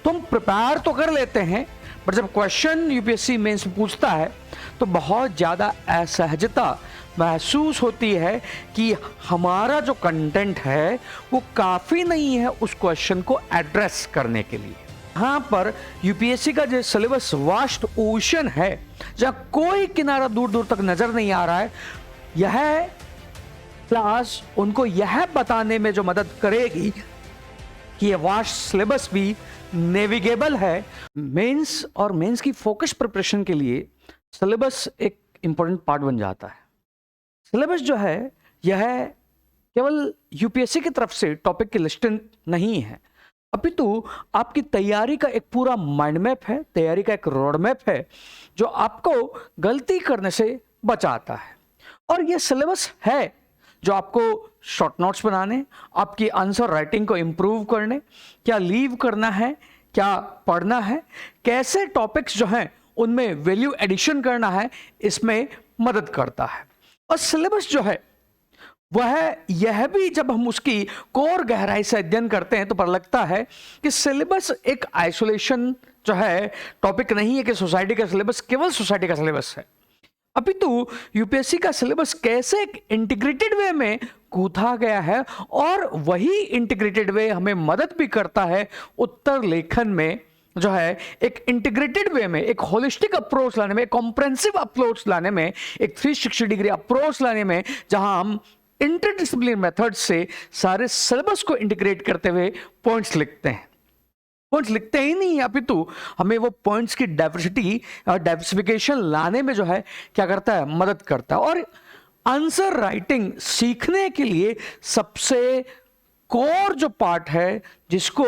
तो हम प्रिपेयर तो कर लेते हैं, बट जब क्वेश्चन यूपीएससी मेंस में पूछता है तो बहुत ज़्यादा असहजता महसूस होती है कि हमारा जो कंटेंट है वो काफ़ी नहीं है उस क्वेश्चन को एड्रेस करने के लिए। यहाँ पर यूपीएससी का जो सिलेबस वास्ट ओशन है, जहाँ कोई किनारा दूर दूर तक नज़र नहीं आ रहा है, यह क्लास उनको यह बताने में जो मदद करेगी कि ये वास्ट सिलेबस भी नेविगेबल है। मेंस और मेंस की फोकस प्रिपरेशन के लिए सिलेबस एक इंपॉर्टेंट पार्ट बन जाता है। सिलेबस जो है यह केवल यूपीएससी की तरफ से टॉपिक की लिस्टिंग नहीं है, अपितु आपकी तैयारी का एक पूरा माइंड मैप है, तैयारी का एक रोड मैप है जो आपको गलती करने से बचाता है। और यह सिलेबस है जो आपको शॉर्ट नोट्स बनाने, आपकी आंसर राइटिंग को इम्प्रूव करने, क्या लीव करना है, क्या पढ़ना है, कैसे टॉपिक्स जो हैं उनमें वैल्यू एडिशन करना है, इसमें मदद करता है। और सिलेबस जो है वह यह भी जब हम उसकी कोर गहराई से अध्ययन करते हैं तो पता लगता है कि सिलेबस एक आइसोलेशन जो है टॉपिक नहीं है कि सोसाइटी का सिलेबस केवल सोसाइटी का सिलेबस है, अपितु यूपीएससी का सिलेबस कैसे एक इंटीग्रेटेड वे में कूदा गया है और वही इंटीग्रेटेड वे हमें मदद भी करता है उत्तर लेखन में जो है एक इंटीग्रेटेड वे में, एक होलिस्टिक अप्रोच लाने में, एक कॉम्प्रेहेंसिव अप्रोच लाने में, एक 360 डिग्री अप्रोच लाने में, जहां हम इंटरडिसिप्लिनरी मेथड से सारे सिलेबस को इंटीग्रेट करते हुए पॉइंट्स लिखते हैं। पॉइंट्स लिखते ही नहीं है, अपितु हमें वो पॉइंट्स की डाइवर्सिटी और डाइवर्सिफिकेशन लाने में जो है क्या करता है, मदद करता है। और आंसर राइटिंग सीखने के लिए सबसे कोर जो पार्ट है जिसको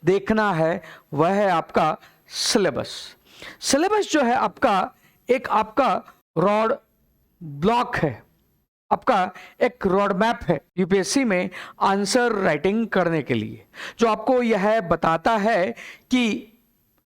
देखना है वह है आपका सिलेबस। सिलेबस जो है आपका रॉड ब्लॉक है, आपका एक रोड मैप है यूपीएससी में आंसर राइटिंग करने के लिए, जो आपको यह बताता है कि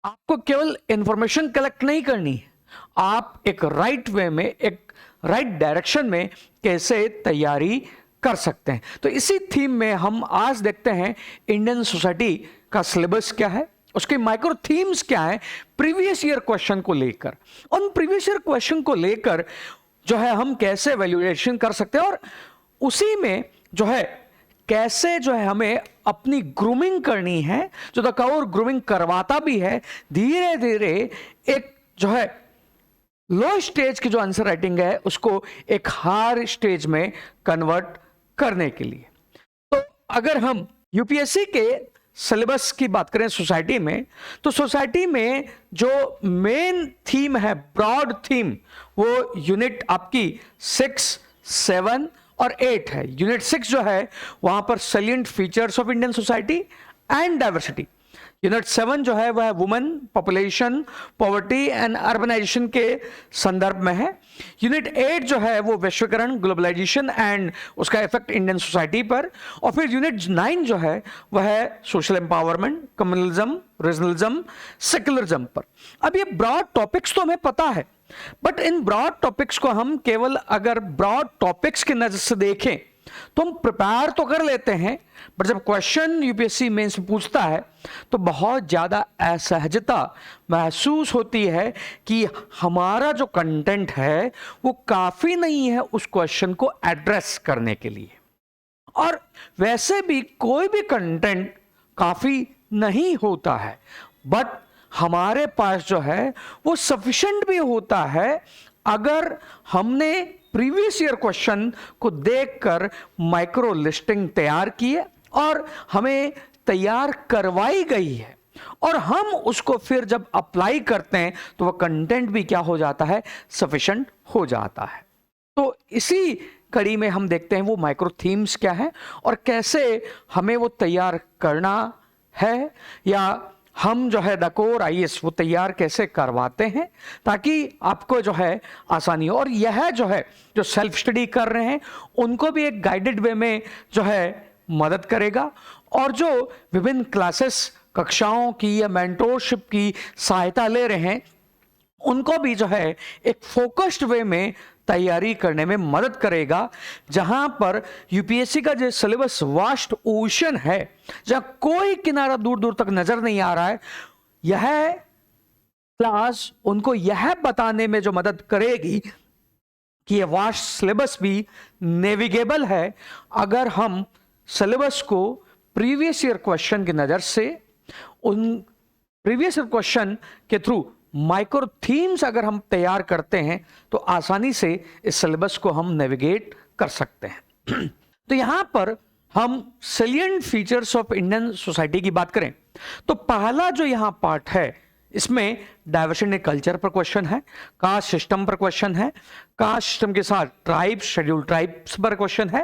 आपको केवल इंफॉर्मेशन कलेक्ट नहीं करनी है, आप एक राइट वे में, एक राइट डायरेक्शन में कैसे तैयारी कर सकते हैं। तो इसी थीम में हम आज देखते हैं इंडियन सोसाइटी का सिलेबस क्या है, उसके माइक्रो थीम्स क्या है प्रीवियस ईयर क्वेश्चन को लेकर। उन प्रीवियस ईयर क्वेश्चन को लेकर जो है हम कैसे वैल्यूएशन कर सकते हैं और उसी में जो है कैसे जो है हमें अपनी ग्रूमिंग करनी है, जो द कवर ग्रूमिंग करवाता भी है धीरे धीरे एक जो है लो स्टेज की जो आंसर राइटिंग है उसको एक हाई स्टेज में कन्वर्ट करने के लिए। तो अगर हम यूपीएससी के सिलेबस की बात करें सोसाइटी में, तो सोसाइटी में जो मेन थीम है, ब्रॉड थीम, वो यूनिट आपकी 6, 7 और 8 है। यूनिट 6 जो है वहां पर salient features of Indian society and diversity. Unit 7 जो है वह women, population, poverty and urbanisation के संदर्भ में है। यूनिट 8 जो है वो वैश्वीकरण, ग्लोबलाइजेशन एंड उसका इफेक्ट इंडियन सोसाइटी पर। और फिर यूनिट 9 जो है वह है social empowerment, communalism, regionalism, secularism पर। अब ये ब्रॉड टॉपिक्स तो हमें पता है, बट इन ब्रॉड टॉपिक्स को हम केवल अगर ब्रॉड टॉपिक्स की नजर से देखें तो हम प्रिपेयर तो कर लेते हैं, बट जब क्वेश्चन यूपीएससी मेंस में पूछता है तो बहुत ज्यादा असहजता महसूस होती है कि हमारा जो कंटेंट है वो काफी नहीं है उस क्वेश्चन को एड्रेस करने के लिए। और वैसे भी कोई भी कंटेंट काफी नहीं होता है, बट हमारे पास जो है वो सफिशिएंट भी होता है अगर हमने प्रीवियस ईयर क्वेश्चन को देखकर माइक्रो लिस्टिंग तैयार की है और हमें तैयार करवाई गई है, और हम उसको फिर जब अप्लाई करते हैं तो वह कंटेंट भी क्या हो जाता है, सफिशिएंट हो जाता है। तो इसी कड़ी में हम देखते हैं वो माइक्रो थीम्स क्या है और कैसे हमें वो तैयार करना है, या हम जो है द कोर आईएएस वो तैयार कैसे करवाते हैं ताकि आपको जो है आसानी हो। और यह जो है जो सेल्फ स्टडी कर रहे हैं उनको भी एक गाइडेड वे में जो है मदद करेगा, और जो विभिन्न क्लासेस कक्षाओं की या मेंटोरशिप की सहायता ले रहे हैं उनको भी जो है एक फोकस्ड वे में तैयारी करने में मदद करेगा, जहां पर यूपीएससी का जो सिलेबस वास्ट ओशन है, जहां कोई किनारा दूर दूर तक नजर नहीं आ रहा है, यह क्लास उनको यह बताने में जो मदद करेगी कि ये वास्ट सिलेबस भी नेविगेबल है, अगर हम सिलेबस को प्रीवियस ईयर क्वेश्चन की नजर से, उन प्रीवियस ईयर क्वेश्चन के थ्रू माइक्रो थीम्स अगर हम तैयार करते हैं तो आसानी से इस सिलेबस को हम नेविगेट कर सकते हैं। तो यहां पर हम salient features of Indian society की बात करें तो पहला जो यहां पार्ट है, इसमें डाइवर्सिटी इन कल्चर पर क्वेश्चन है, कास्ट सिस्टम पर क्वेश्चन है, कास्ट सिस्टम के साथ ट्राइब्स, शेड्यूल ट्राइब्स पर क्वेश्चन है,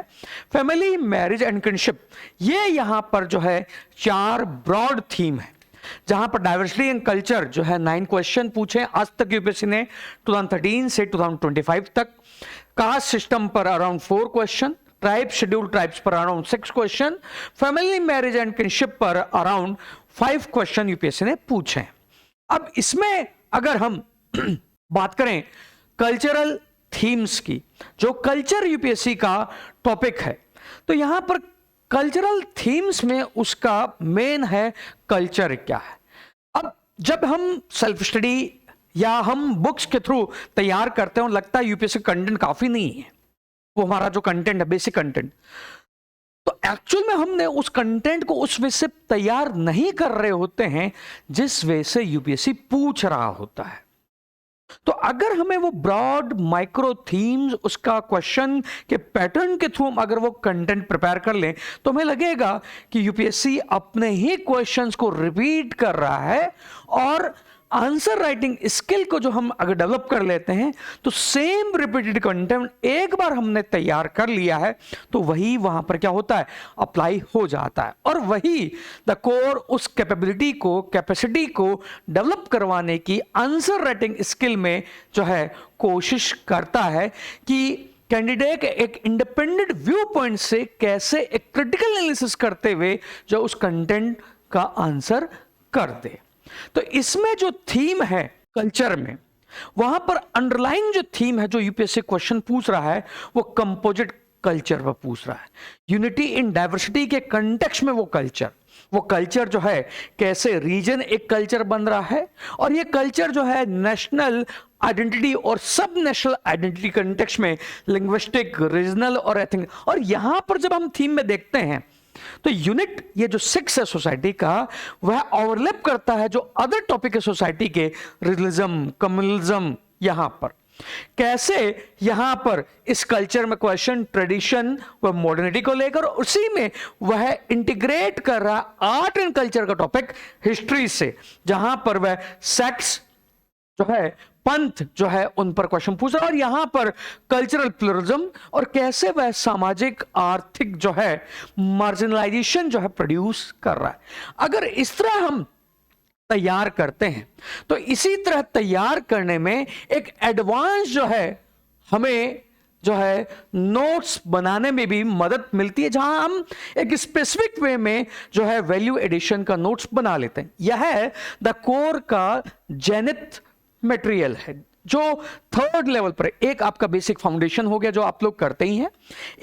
फैमिली, मैरिज एंड किनशिप। ये यहां पर जो है 4 ब्रॉड थीम है, जहां पर डाइवर्सिटी इन कल्चर जो है 9 क्वेश्चन पूछे आज तक यूपीएससी ने 2013 से 2025 तक, कास्ट सिस्टम पर around 4 question, tribe schedule tribes पर around 6 question, family, marriage and kinship पर अराउंड 5 क्वेश्चन यूपीएससी ने पूछे। अब इसमें अगर हम बात करें कल्चरल थीम्स की, जो कल्चर यूपीएससी का टॉपिक है, तो यहां पर कल्चरल थीम्स में उसका मेन है कल्चर क्या है। अब जब हम सेल्फ स्टडी या हम बुक्स के थ्रू तैयार करते हैं और लगता है यूपीएससी कंटेंट काफी नहीं है, वो हमारा जो कंटेंट है बेसिक कंटेंट, तो एक्चुअल में हमने उस कंटेंट को उस वे से तैयार नहीं कर रहे होते हैं जिस वे से यूपीएससी पूछ रहा होता है। तो अगर हमें वो ब्रॉड माइक्रो थीम्स, उसका क्वेश्चन के पैटर्न के थ्रू अगर वो कंटेंट प्रिपेयर कर लें तो हमें लगेगा कि यूपीएससी अपने ही क्वेश्चंस को रिपीट कर रहा है, और आंसर राइटिंग स्किल को जो हम अगर डेवलप कर लेते हैं तो सेम रिपीटेड कंटेंट एक बार हमने तैयार कर लिया है तो वही वहां पर क्या होता है, अप्लाई हो जाता है, और वही द कोर उस कैपेबिलिटी को, कैपेसिटी को डेवलप करवाने की आंसर राइटिंग स्किल में जो है कोशिश करता है कि कैंडिडेट एक इंडिपेंडेंट व्यू पॉइंट से कैसे एक क्रिटिकल एनालिसिस करते हुए जो उस कंटेंट का आंसर कर दे। तो इसमें जो थीम है कल्चर में, वहां पर अंडरलाइन जो थीम है जो यूपीएससी क्वेश्चन पूछ रहा है वो कंपोजिट कल्चर पर पूछ रहा है। यूनिटी इन डाइवर्सिटी के कंटेक्स्ट में वो कल्चर जो है कैसे रीजन एक कल्चर बन रहा है, और ये कल्चर जो है नेशनल आइडेंटिटी और सब नेशनल आइडेंटिटी कंटेक्स्ट में लिंग्विस्टिक, रीजनल और एथनिक। और यहां पर जब हम थीम में देखते हैं तो यूनिट ये जो 6 है सोसाइटी का, वह ओवरलैप करता है जो अदर टॉपिक है सोसाइटी के, रिलीजम, कम्युनलिज्म। यहां पर कैसे यहां पर इस कल्चर में क्वेश्चन ट्रेडिशन व मॉडर्निटी को लेकर, उसी में वह इंटीग्रेट कर रहा आर्ट एंड कल्चर का टॉपिक हिस्ट्री से, जहां पर वह सेक्स जो है, पंथ जो है, उन पर क्वेश्चन पूछ रहा है, और यहां पर कल्चरल प्लुरलिज्म और कैसे वह सामाजिक आर्थिक जो है मार्जिनलाइजेशन जो है प्रोड्यूस कर रहा है। अगर इस तरह हम तैयार करते हैं तो इसी तरह तैयार करने में एक एडवांस जो है हमें जो है नोट्स बनाने में भी मदद मिलती है, जहां हम एक स्पेसिफिक वे में जो है वैल्यू एडिशन का नोट्स बना लेते हैं। यह है द कोर का जेनिथ मटेरियल है, जो 3rd लेवल पर, एक आपका बेसिक फाउंडेशन हो गया जो आप लोग करते ही हैं,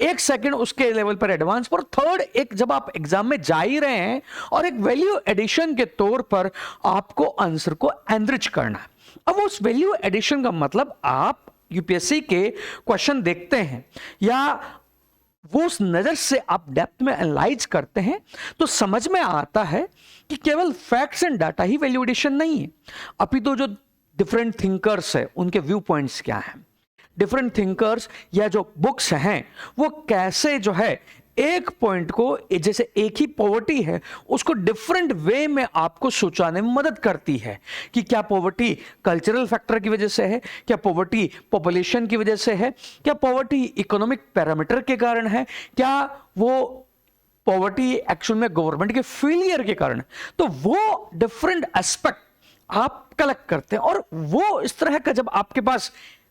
एक सेकंड उसके लेवल पर एडवांस पर, 3rd एक जब आप एग्जाम में जा ही रहे हैं और एक वैल्यू एडिशन के तौर पर आपको आंसर को एनरिच करना है। अब उस वैल्यू एडिशन का मतलब आप यूपीएससी के क्वेश्चन देखते हैं या वो उस नजर से आप डेप्थ में एनालाइज करते हैं तो समझ में आता है कि केवल फैक्ट्स एंड डाटा ही वैल्यू एडिशन नहीं है, अपितु जो डिफरेंट थिंकर्स है उनके व्यू पॉइंट्स क्या हैं, डिफरेंट थिंकर्स या जो बुक्स हैं वो कैसे जो है एक पॉइंट को, जैसे एक ही पॉवर्टी है उसको डिफरेंट वे में आपको सोचाने में मदद करती है कि क्या पॉवर्टी कल्चरल फैक्टर की वजह से है, क्या पॉवर्टी पॉपुलेशन की वजह से है, क्या पॉवर्टी इकोनॉमिक पैरामीटर के कारण है, क्या वो पॉवर्टी एक्चुअल में गवर्नमेंट के फेलियर के कारण है। तो वो डिफरेंट एस्पेक्ट आप कलेक्ट करते हैं, और वो इस तरह का जब आपके पास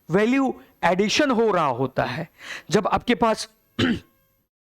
वैल्यू एडिशन हो रहा होता है, जब आपके पास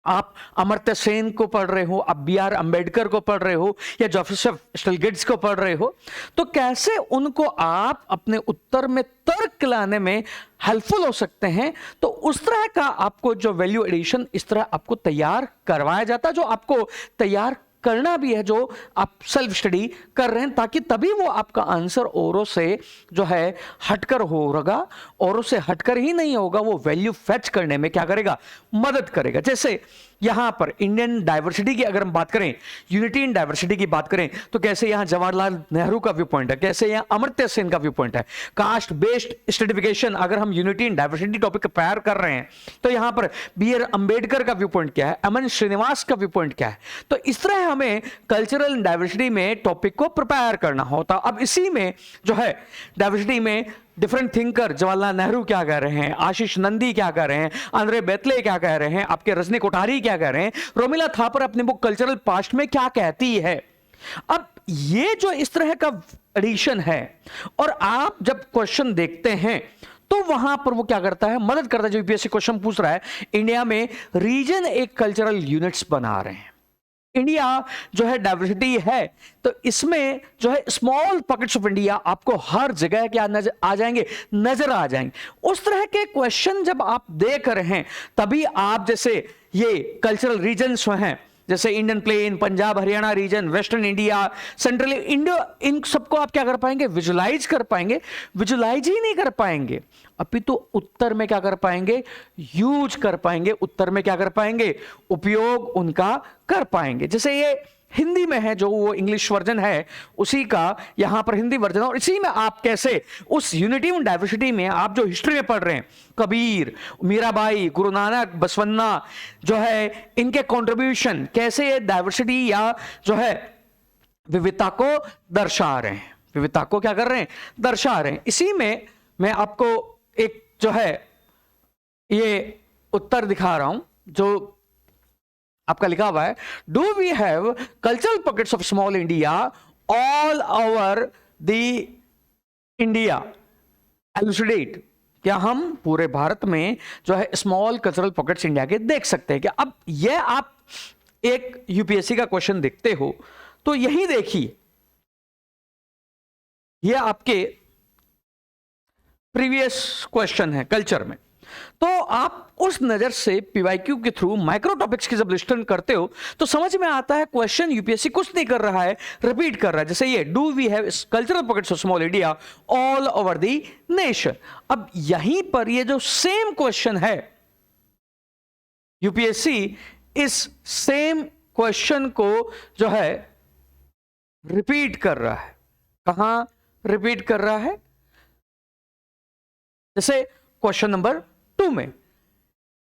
आप अमर्त्य सेन को पढ़ रहे हो, आप बी आर अंबेडकर को पढ़ रहे हो, या जोसेफ स्टिग्लिट्ज़ को पढ़ रहे हो, तो कैसे उनको आप अपने उत्तर में तर्क लाने में हेल्पफुल हो सकते हैं। तो उस तरह का आपको जो वैल्यू एडिशन इस तरह आपको तैयार करवाया जाता है, जो आपको तैयार करना भी है, जो आप सेल्फ स्टडी कर रहे हैं, ताकि तभी वो आपका आंसर औरों से जो है हटकर होगा। औरों से हटकर ही नहीं होगा, वो वैल्यू फेच करने में क्या करेगा, मदद करेगा। जैसे यहां पर इंडियन डाइवर्सिटी की अगर हम बात करें, यूनिटी इन डाइवर्सिटी की बात करें, तो कैसे यहां जवाहरलाल नेहरू का व्यू पॉइंट है, कैसे यहां अमर्त्य सेन का व्यू पॉइंट है। कास्ट बेस्ड स्टैटिफिकेशन, अगर हम unity in diversity topic prepare कर रहे हैं, तो यहां पर बी आर अंबेडकर का व्यू पॉइंट क्या है, एम एन श्रीनिवास का व्यू पॉइंट क्या है। तो इस तरह हमें कल्चरल डाइवर्सिटी में टॉपिक को प्रिपेयर करना होता। अब इसी में जो है डाइवर्सिटी में डिफरेंट थिंकर, जवाहरलाल नेहरू क्या कह रहे हैं, आशीष नंदी क्या कह रहे हैं, आंद्रे बेतले क्या कह रहे हैं, आपके रजनी कोठारी क्या कह रहे हैं, रोमिला थापर अपने बुक कल्चरल पास्ट में क्या कहती है। अब ये जो इस तरह का एडिशन है, और आप जब क्वेश्चन देखते हैं तो वहां पर वो क्या करता है, मदद करता है। जो यूपीएससी क्वेश्चन पूछ रहा है, इंडिया में रीजन एक कल्चरल यूनिट्स बना रहे हैं, इंडिया जो है डाइवर्सिटी है, तो इसमें जो है स्मॉल पॉकेट्स ऑफ इंडिया आपको हर जगह क्या नजर आ जाएंगे। उस तरह के क्वेश्चन जब आप देख रहे हैं, तभी आप जैसे ये कल्चरल रीजन्स हैं, जैसे Indian plain, Punjab Haryana region, western India, central India, इन सबको आप क्या कर पाएंगे, विजुलाइज कर पाएंगे। विजुलाइज ही नहीं कर पाएंगे, अपितु उत्तर में क्या कर पाएंगे, यूज कर पाएंगे। उत्तर में क्या कर पाएंगे, उपयोग उनका कर पाएंगे। जैसे ये हिंदी में है, जो वो इंग्लिश वर्जन है उसी का यहां पर हिंदी वर्जन, और इसी में आप कैसे उस यूनिटी एंड डाइवर्सिटी में आप जो हिस्ट्री में पढ़ रहे हैं, कबीर, मीराबाई, गुरु नानक, बसवन्ना जो है, इनके कंट्रीब्यूशन कैसे ये डाइवर्सिटी या जो है विविधता को दर्शा रहे हैं, विविधता को क्या कर रहे हैं, दर्शा रहे हैं। इसी में मैं आपको एक जो है ये उत्तर दिखा रहा हूं, जो आपका लिखा हुआ है, do we have cultural pockets of small India all over the India, elucidate. क्या हम पूरे भारत में जो है स्मॉल कल्चरल पॉकेट्स इंडिया के देख सकते हैं क्या। अब यह आप एक यूपीएससी का क्वेश्चन देखते हो तो यही देखिए, यह आपके प्रीवियस क्वेश्चन है कल्चर में, तो आप उस नजर से पीवाईक्यू के थ्रू माइक्रो टॉपिक्स की जब लिस्टन करते हो तो समझ में आता है क्वेश्चन यूपीएससी कुछ नहीं कर रहा है, रिपीट कर रहा है। जैसे ये, do we have cultural pockets of small India all over the nation. अब यहीं पर ये जो सेम क्वेश्चन है, यूपीएससी इस सेम क्वेश्चन को जो है रिपीट कर रहा है। कहां रिपीट कर रहा है, जैसे क्वेश्चन नंबर 2 में,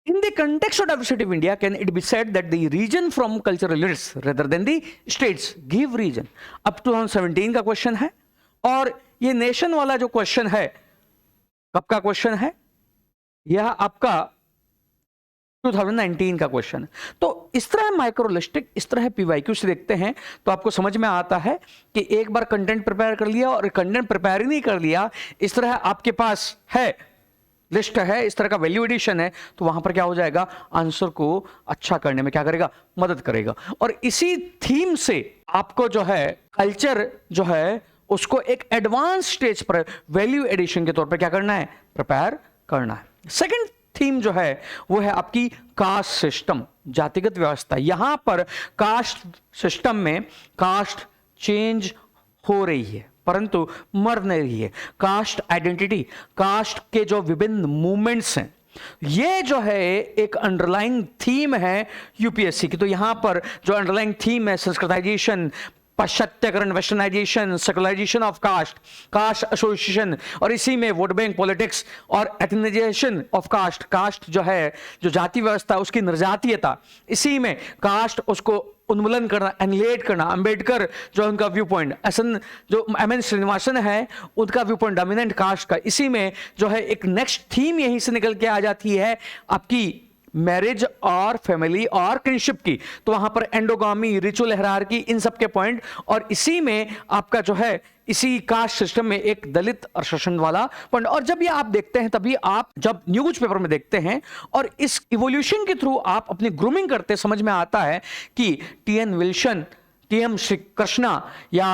in the context of diversity of India, can it be said that the region from cultural units rather than the states give region? अब 2017 का क्वेश्चन है, और ये नेशन वाला जो क्वेश्चन है कब का क्वेश्चन है, यह आपका 2019 का क्वेश्चन है। तो इस तरह माइक्रोलिस्टिक, इस तरह पीवाईक्यू से देखते हैं तो आपको समझ में आता है कि एक बार कंटेंट प्रिपेयर कर लिया और कंटेंट प्रिपेयर ही नहीं कर लिया, इस तरह आपके पास है लिस्ट है, इस तरह का वैल्यू एडिशन है, तो वहां पर क्या हो जाएगा, आंसर को अच्छा करने में क्या करेगा, मदद करेगा। और इसी थीम से आपको जो है कल्चर जो है उसको एक एडवांस स्टेज पर वैल्यू एडिशन के तौर पर क्या करना है, प्रिपेयर करना है। सेकंड थीम जो है वो है आपकी कास्ट सिस्टम, जातिगत व्यवस्था। यहां पर कास्ट सिस्टम में कास्ट चेंज हो रही है परंतु मर नहीं रही है। कास्ट आइडेंटिटी, कास्ट के जो विभिन्न मूवमेंट्स हैं, ये जो है एक अंडरलाइंग थीम है यूपीएससी की। तो यहां पर जो अंडरलाइंग थीम है, संस्कृताइजेशन, पाश्चात्यकरण, westernization, secularization of caste, caste association, और इसी में वोट बैंक पॉलिटिक्स और एथनिजाइजेशन ऑफ कास्ट, कास्ट जो है जो जाति व्यवस्था उसकी निर्जातीयता, इसी में कास्ट उसको उन्मूलन करना, एनिलेट करना। अंबेडकर जो उनका व्यू पॉइंट, जो एम एन श्रीनिवासन है उनका व्यू पॉइंट डोमिनेंट कास्ट का, इसी में जो है एक नेक्स्ट थीम यहीं से निकल के आ जाती है आपकी मैरिज और फैमिली और किनशिप की, तो वहां पर एंडोगामी, रिचुअल हायरार्की, इन सब के पॉइंट, और इसी में आपका जो है इसी कास्ट सिस्टम में एक दलित और शोषण वाला पॉइंट। और जब ये आप देखते हैं, तभी आप जब न्यूज़पेपर में देखते हैं और इस इवोल्यूशन के थ्रू आप अपनी ग्रूमिंग करते, समझ में आता है कि TN Wilson, TM Shri Krishna या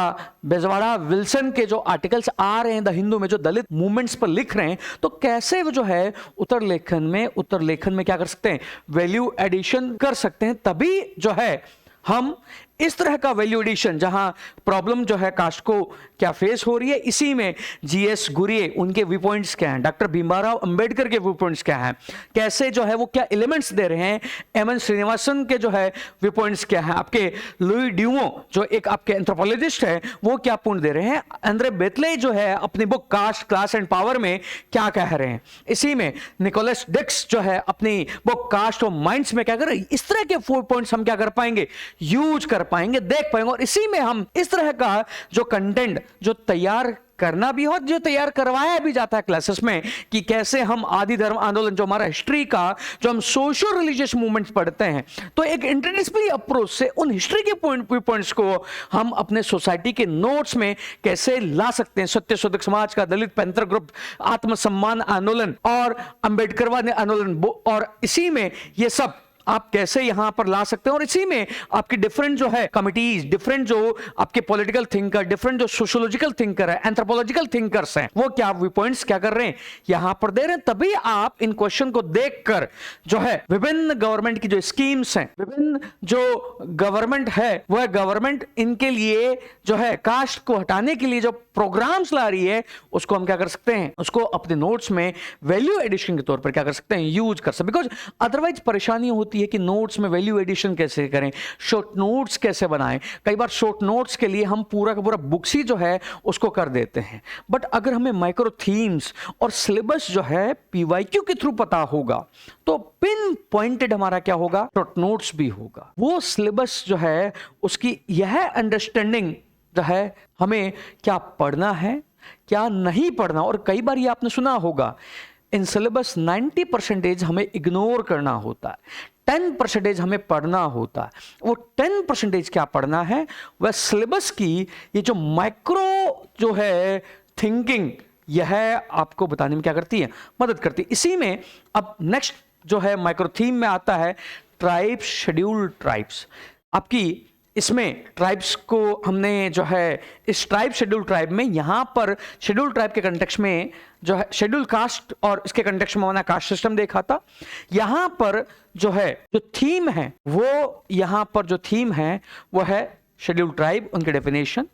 बेजवाड़ा विल्सन के जो आर्टिकल्स आ रहे हैं द हिंदू में, जो दलित मूवमेंट्स पर लिख रहे हैं, तो कैसे वो जो है उत्तर लेखन में क्या कर सकते हैं, वैल्यू एडिशन कर सकते हैं। तभी जो है हम इस तरह का वैल्यू एडिशन, जहां प्रॉब्लम जो है कास्ट को क्या फेस हो रही है, इसी में जीएस गुरिये उनके व्यू पॉइंट्स क्या हैं, डॉक्टर भीमराव अंबेडकर के व्यू पॉइंट्स क्या हैं, कैसे जो है वो क्या एलिमेंट्स दे रहे हैं, एमएन श्रीनिवासन के जो है व्यू पॉइंट्स क्या हैं, आपके लुई ड्यूमो जो एक आपके एंथ्रोपोलॉजिस्ट है वो क्या पॉइंट दे रहे हैं, अंद्रे बेतले जो है अपनी book caste, class and power में क्या कह रहे हैं, इसी में निकोलस डिक्स जो है अपनी बुक कास्ट ऑफ माइंड्स में क्या कर रहे हैं। इस तरह के 4 पॉइंट्स हम क्या कर पाएंगे, यूज कर पाएंगे, देख पाएंगे, और इसी में हम इस तरह का जो कंटेंट जो तैयार करना भी हो, जो तैयार करवाया भी जाता है क्लासेस में, कि कैसे हम आदि धर्म आंदोलन, जो हमारा हिस्ट्री का, जो हम सोशल रिलीजियस मूवमेंट्स पढ़ते हैं, तो एक इंटरडिसिप्लिनरी अप्रोच से उन हिस्ट्री के पॉइंट्स को हम अपने सोसाइटी के नोट्स में कैसे ला सकते हैं। सत्य शोधक समाज का, दलित पैंथर ग्रुप, आत्मसम्मान आंदोलन और अंबेडकरवादी आंदोलन, और इसी में ये सब आप कैसे यहां पर ला सकते हैं, और इसी में आपकी डिफरेंट जो है कमिटीज, डिफरेंट जो आपके पॉलिटिकल थिंकर, डिफरेंट जो सोशियोलॉजिकल थिंकर है, एंथ्रोपोलॉजिकल थिंकर्स हैं, वो क्या व्यू पॉइंट्स क्या कर रहे हैं यहां पर दे रहे हैं। तभी आप इन क्वेश्चन को देखकर जो है विभिन्न गवर्नमेंट की जो स्कीम्स हैं, विभिन्न जो गवर्नमेंट है, वह गवर्नमेंट इनके लिए जो है कास्ट को हटाने के लिए जो प्रोग्राम्स ला रही है, उसको हम क्या कर सकते हैं, उसको अपने नोट्स में वैल्यू एडिशन के तौर पर क्या कर सकते हैं, यूज कर सकते, बिकॉज अदरवाइज परेशानी होती है कि नोट्स में वैल्यू एडिशन कैसे करें, शॉर्ट नोट्स कैसे बनाएं। कई बार शॉर्ट नोट्स के लिए हम पूरा का पूरा बुक्स ही जो है उसको कर देते हैं, बट अगर हमें माइक्रो थीम्स और सिलेबस जो है पीवाईक्यू के थ्रू पता होगा, तो पिन पॉइंटेड हमारा क्या होगा, शॉर्ट नोट्स भी होगा। वो सिलेबस जो है उसकी यह अंडरस्टैंडिंग जो है हमें क्या पढ़ना है, क्या नहीं पढ़ना। और कई बार ये आपने सुना होगा, इन सिलेबस 90% हमें इग्नोर करना होता है, 10% हमें पढ़ना होता है। वो 10% क्या पढ़ना है, वह सिलेबस की ये जो माइक्रो जो है थिंकिंग, यह आपको बताने में क्या करती है, मदद करती है। इसी में अब नेक्स्ट जो है माइक्रो थीम में आता है ट्राइब्स, शेड्यूल्ड ट्राइब्स। आपकी इसमें ट्राइब्स को हमने जो है इस ट्राइब शेड्यूल ट्राइब में, यहां पर शेड्यूल ट्राइब के कंटेक्स्ट में जो है शेड्यूल कास्ट और इसके कंटेक्स्ट में मैंने कास्ट सिस्टम देखा था। यहां पर जो है जो थीम है, वो यहां पर जो थीम है वो है शेड्यूल ट्राइब, उनके डेफिनेशन।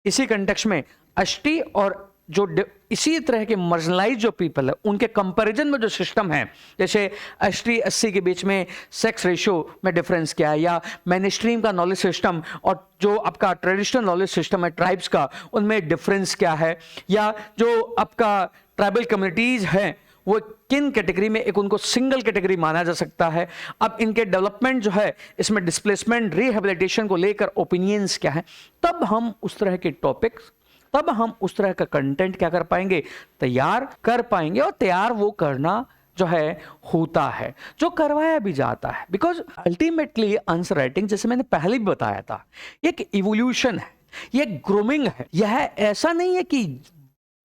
इसी कंटेक्स्ट में एसटी और जो इसी तरह के मार्जिनलाइज जो पीपल है उनके कंपैरिजन में जो सिस्टम है, जैसे एसटी एससी के बीच में सेक्स रेशियो में डिफरेंस क्या है, या मेन स्ट्रीम का नॉलेज सिस्टम और जो आपका ट्रेडिशनल नॉलेज सिस्टम है ट्राइब्स का, उनमें डिफरेंस क्या है, या जो आपका ट्राइबल कम्युनिटीज हैं वो किन कैटेगरी में, एक उनको सिंगल कैटेगरी माना जा सकता है। अब इनके डेवलपमेंट जो है इसमें डिस्प्लेसमेंट, रिहेबिलिटेशन को लेकर ओपिनियंस क्या है, तब हम उस तरह के टॉपिक्स, तब हम उस तरह का कंटेंट क्या कर पाएंगे, तैयार कर पाएंगे। और तैयार वो करना जो है होता है, जो करवाया भी जाता है, बिकॉज अल्टीमेटली आंसर राइटिंग, जैसे मैंने पहले भी बताया था, एक इवोल्यूशन है, ये ग्रूमिंग है। यह ऐसा नहीं है कि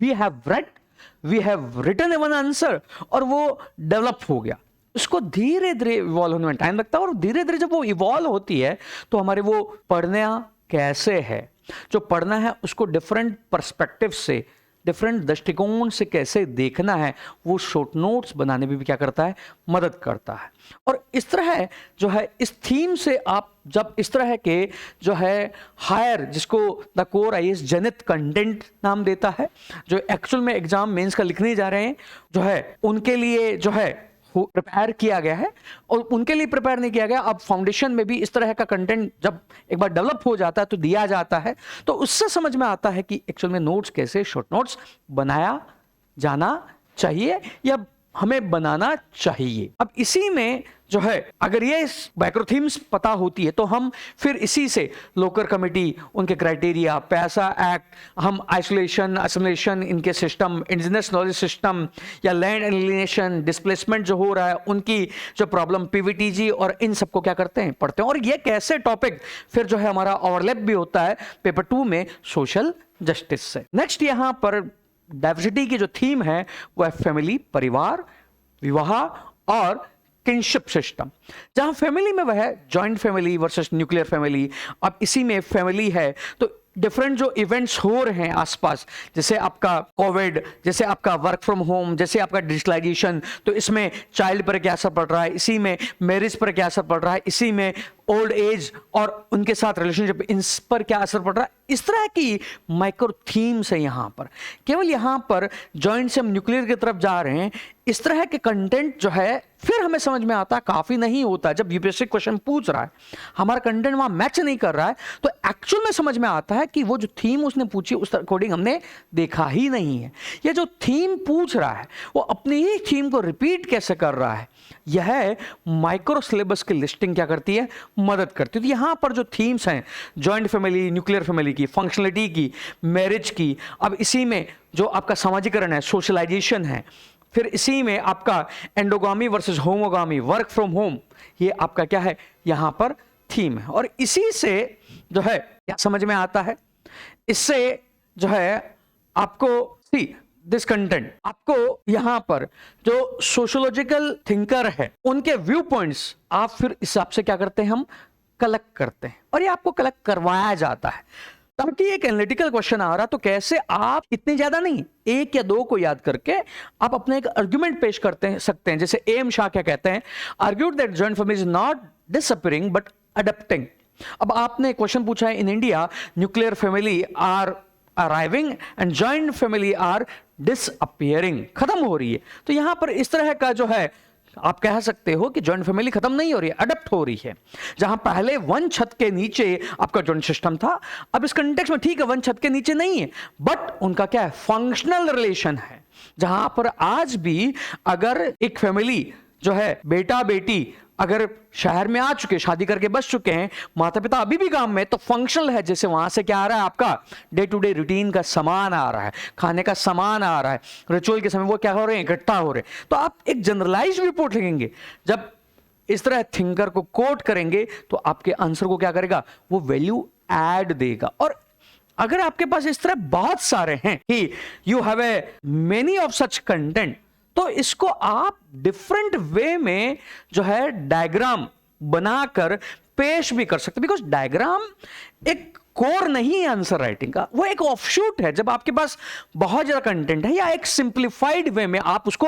we have read, we have written one answer और वो डेवलप हो गया। उसको धीरे धीरे इवॉल्व होने में टाइम लगता है, और धीरे धीरे जब वो इवॉल्व होती है तो हमारे वो पढ़ना कैसे है, जो पढ़ना है उसको डिफरेंट पर्सपेक्टिव से, डिफरेंट दृष्टिकोण से कैसे देखना है, वो शॉर्ट नोट्स बनाने में भी क्या करता है, मदद करता है। और इस तरह जो है इस थीम से आप जब इस तरह के जो है हायर, जिसको द कोर आईएएस जनित कंटेंट नाम देता है, जो एक्चुअल में एग्जाम मेंस का लिखने जा रहे हैं, जो है उनके लिए जो है प्रिपेयर किया गया है, और उनके लिए प्रिपेयर नहीं किया गया। अब फाउंडेशन में भी इस तरह का कंटेंट जब एक बार डेवलप हो जाता है तो दिया जाता है, तो उससे समझ में आता है कि एक्चुअल में नोट्स कैसे, शॉर्ट नोट्स बनाया जाना चाहिए या हमें बनाना चाहिए। अब इसी में जो है अगर ये माइक्रो थीम्स पता होती है तो हम फिर इसी से लोकल कमेटी, उनके क्राइटेरिया, पैसा एक्ट, हम आइसोलेशन असिमुलेशन, इनके सिस्टम, इंडिजिनस नॉलेज सिस्टम या लैंड एलिनेशन, डिस्प्लेसमेंट जो हो रहा है, उनकी जो प्रॉब्लम, पीवीटीजी, और इन सबको क्या करते हैं, पढ़ते हैं। और ये कैसे टॉपिक फिर जो है हमारा ओवरलैप भी होता है पेपर 2 में सोशल जस्टिस से। नेक्स्ट यहां पर डाइवर्सिटी की जो थीम है वो है फैमिली, परिवार, विवाह और किनशिप सिस्टम। जहां फैमिली में वह है joint family versus nuclear family. अब इसी में फैमिली है तो डिफरेंट जो इवेंट्स हो रहे हैं आसपास, जैसे आपका कोविड, जैसे आपका वर्क फ्रॉम होम, जैसे आपका डिजिटलाइजेशन, तो इसमें चाइल्ड पर क्या असर पड़ रहा है, इसी में मैरिज पर क्या असर पड़ रहा है, इसी में ओल्ड एज और उनके साथ रिलेशनशिप, इन पर क्या असर पड़ रहा है। इस तरह की माइक्रो थीम्स है यहां पर। केवल यहां पर जॉइंट से हम न्यूक्लियर की तरफ जा रहे हैं, इस तरह के कंटेंट जो है फिर हमें समझ में आता है काफी नहीं होता। जब यूपीएससी क्वेश्चन पूछ रहा है, हमारा कंटेंट वहां मैच नहीं कर रहा है, तो एक्चुअल में समझ में आता है कि वो जो थीम उसने पूछी उस अकॉर्डिंग हमने देखा ही नहीं है। ये जो थीम पूछ रहा है वो अपनी ही थीम को रिपीट कैसे कर रहा है, यह माइक्रो सिलेबस की लिस्टिंग क्या करती है, मदद करती है। तो यहां पर जो थीम्स हैं जॉइंट फैमिली, न्यूक्लियर फैमिली की, फंक्शनलिटी की, मैरिज की, अब इसी में जो आपका सामाजिकरण है, सोशलाइजेशन है, फिर इसी में आपका endogamy versus homogamy, work from home, ये आपका क्या है यहां पर थीम है। और इसी से जो है क्या समझ में आता है, इससे जो है आपको सी दिस कंटेंट, आपको यहां पर जो सोशियोलॉजिकल थिंकर है उनके व्यू पॉइंट्स आप फिर इस हिसाब से क्या करते हैं, हम कलेक्ट करते हैं, और ये आपको कलेक्ट करवाया जाता है ताकि एक एनालिटिकल क्वेश्चन आ रहा तो कैसे आप इतने ज्यादा नहीं, एक या दो को याद करके आप अपने एक आर्गुमेंट पेश करते सकते हैं। जैसे एम शाह क्या कहते हैं, argued that joint family is not disappearing but adapting. अब आपने क्वेश्चन पूछा है in India nuclear family are arriving and joint family are disappearing, खत्म हो रही है। तो यहां पर इस तरह का जो है आप कह सकते हो कि जॉइंट फैमिली खत्म नहीं हो रही है, अडप्ट हो रही है। जहां पहले वन छत के नीचे आपका जॉइंट सिस्टम था, अब इस कंटेक्स्ट में ठीक है वन छत के नीचे नहीं है, बट उनका क्या है, फंक्शनल रिलेशन है। जहां पर आज भी अगर एक फैमिली जो है बेटा बेटी अगर शहर में आ चुके, शादी करके बस चुके हैं, माता पिता अभी भी गांव में, तो फंक्शनल है। जैसे वहां से क्या आ रहा है, आपका डे टू डे रूटीन का सामान आ रहा है, खाने का सामान आ रहा है, रिचुअल के समय वो क्या हो रहे हैं, इकट्ठा हो रहे हैं। तो आप एक जनरलाइज रिपोर्ट लिखेंगे, जब इस तरह थिंकर को कोट करेंगे तो आपके आंसर को क्या करेगा, वो वैल्यू ऐड देगा। और अगर आपके पास इस तरह बहुत सारे हैं कि you have a many of such content, तो इसको आप डिफरेंट वे में जो है डायग्राम बनाकर पेश भी कर सकते, बिकॉज डायग्राम एक कोर नहीं है आंसर राइटिंग का, वो एक ऑफशूट है। जब आपके पास बहुत ज्यादा कंटेंट है या एक सिंप्लीफाइड वे में आप उसको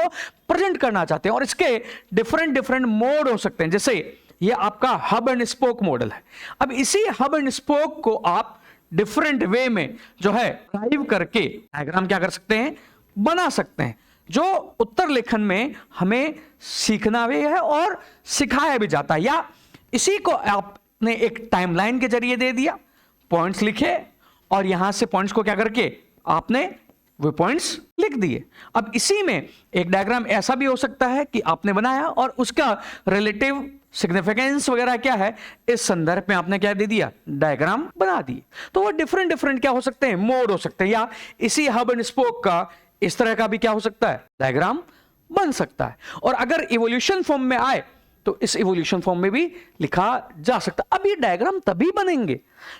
प्रेजेंट करना चाहते हैं, और इसके डिफरेंट डिफरेंट मोड हो सकते हैं। जैसे ये आपका हब एंड स्पोक मॉडल है। अब इसी हब एंड स्पोक को आप डिफरेंट वे में जो है ड्राइव करके डायग्राम क्या कर सकते हैं, बना सकते हैं, जो उत्तर लेखन में हमें सीखना भी है और सिखाया भी जाता है। या इसी को आपने एक टाइमलाइन के जरिए दे दिया, पॉइंट्स लिखे और यहां से पॉइंट्स को क्या करके आपने वो पॉइंट्स लिख दिए। अब इसी में एक डायग्राम ऐसा भी हो सकता है कि आपने बनाया और उसका रिलेटिव सिग्निफिकेंस वगैरह क्या है, इस संदर्भ में आपने क्या दे दिया, डायग्राम बना दिए। तो वो डिफरेंट डिफरेंट क्या हो सकते हैं, मोड हो सकते हैं। या इसी हब एंड स्पोक का इस तरह का भी क्या हो सकता है, डायग्राम बन सकता है। और अगर इवोल्यूशन फॉर्म में आए तो इस इवोल्यूशन फॉर्म में भी लिखा जा सकता है। अब ये डायग्राम तभी बनेंगे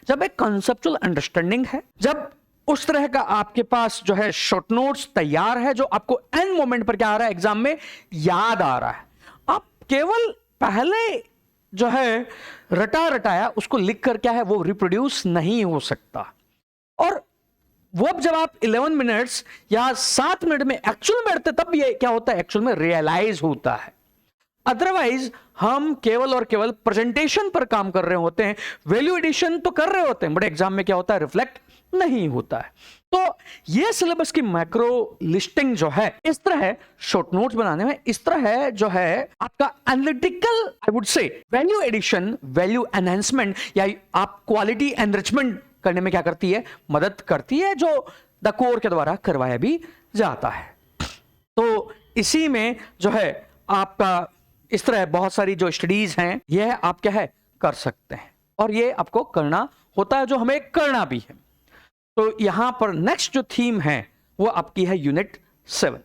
जब एक कॉन्सेप्चुअल अंडरस्टैंडिंग है, जब उस तरह का आपके पास जो है शॉर्ट नोट्स तैयार है, जो आपको एंड मोमेंट पर क्या आ रहा है, एग्जाम में याद आ रहा है। आप केवल पहले जो है रटा रटाया उसको लिख कर क्या है वो रिप्रोड्यूस नहीं हो सकता। और वो अब जब आप 11 मिनट्स या 7 मिनट में एक्चुअल में बैठते तब ये क्या होता है, एक्चुअल में रियलाइज होता है। अदरवाइज हम केवल और केवल प्रेजेंटेशन पर काम कर रहे होते हैं, वैल्यू एडिशन तो कर रहे होते हैं, बट एग्जाम में क्या होता है, रिफ्लेक्ट नहीं होता है। तो ये सिलेबस की मैक्रो लिस्टिंग जो है, इस तरह है शॉर्ट नोट्स बनाने में, इस तरह है जो है आपका analytical I would say value addition, value enhancement या आप क्वालिटी एनरिचमेंट करने में क्या करती है, मदद करती है, जो द कोर के द्वारा करवाया भी जाता है। तो इसी में जो है आपका इस तरह बहुत सारी जो स्टडीज हैं यह आप क्या है कर सकते हैं, और ये आपको करना होता है, जो हमें करना भी है। तो यहां पर नेक्स्ट जो थीम है वो आपकी है यूनिट 7।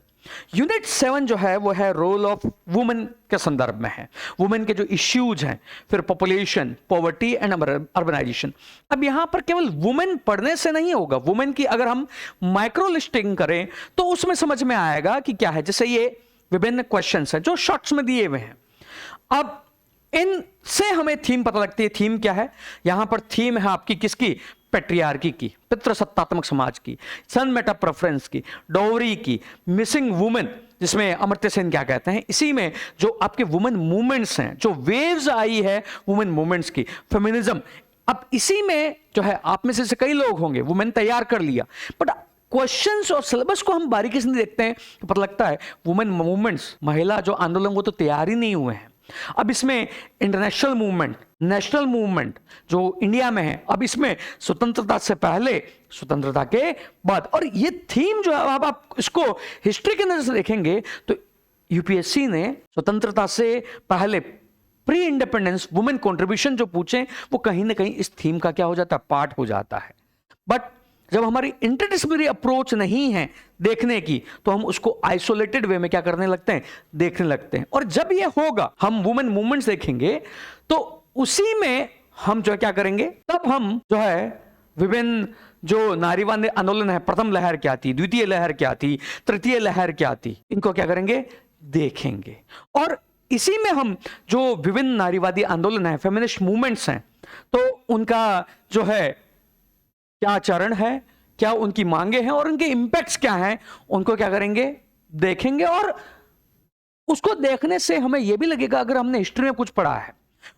यूनिट 7 जो है वो है रोल ऑफ वुमेन के संदर्भ में है, वुमेन के जो इश्यूज हैं, फिर पॉपुलेशन, पॉवर्टी एंड अर्बनाइजेशन। अब यहां पर केवल वुमेन पढ़ने से नहीं होगा, वुमेन की अगर हम माइक्रो लिस्टिंग करें तो उसमें समझ में आएगा कि क्या है। जैसे ये विभिन्न क्वेश्चंस हैं जो शॉर्ट्स में दिए हुए हैं, अब इनसे हमें थीम पता लगती है। थीम क्या है? यहां पर थीम है आपकी किसकी? पेट्रियार्की की, पितृसत्तात्मक समाज की, सन मेटा प्रेफरेंस की, डोवरी की, मिसिंग वुमेन, जिसमें अमर्त्य सेन क्या कहते हैं, इसी में जो आपके वुमेन मूवमेंट्स हैं, जो वेव्स आई है वुमेन मूवमेंट्स की, फेमिनिज्म। अब इसी में जो है आप में से कई लोग होंगे वुमेन तैयार कर लिया, बट क्वेश्चंस और सिलेबस को हम बारीकी से देखते हैं तो पता लगता है वुमेन मूवमेंट्स, महिला जो आंदोलन, वो तो तैयार ही नहीं हुए हैं। अब इसमें इंटरनेशनल मूवमेंट, नेशनल मूवमेंट जो इंडिया में है, अब इसमें स्वतंत्रता से पहले, स्वतंत्रता के बाद, और ये थीम जो है अब आप इसको हिस्ट्री के नजर से देखेंगे तो यूपीएससी ने स्वतंत्रता से पहले, प्री इंडिपेंडेंस वुमेन कंट्रीब्यूशन जो पूछे वो कहीं ना कहीं इस थीम का क्या हो जाता है, पार्ट हो जाता है। बट जब हमारी इंटरडिसिप्लिनरी अप्रोच नहीं है देखने की तो हम उसको आइसोलेटेड वे में क्या करने लगते हैं, देखने लगते हैं। और जब ये होगा, हम वुमेन मूवमेंट्स देखेंगे तो उसी में हम जो है क्या करेंगे, तब हम जो है विभिन्न जो नारीवाद आंदोलन है, प्रथम लहर क्या थी, द्वितीय लहर क्या थी, तृतीय लहर क्या थी, इनको क्या करेंगे, देखेंगे। और इसी में हम जो विभिन्न नारीवादी आंदोलन है, फेमिनिस्ट मूवमेंट्स हैं, तो उनका जो है क्या चरण है, क्या उनकी मांगे हैं और उनके इंपैक्ट्स क्या हैं, उनको क्या करेंगे, देखेंगे। और उसको देखने से हमें यह भी लगेगा अगर हमने हिस्ट्री में कुछ पढ़ा है,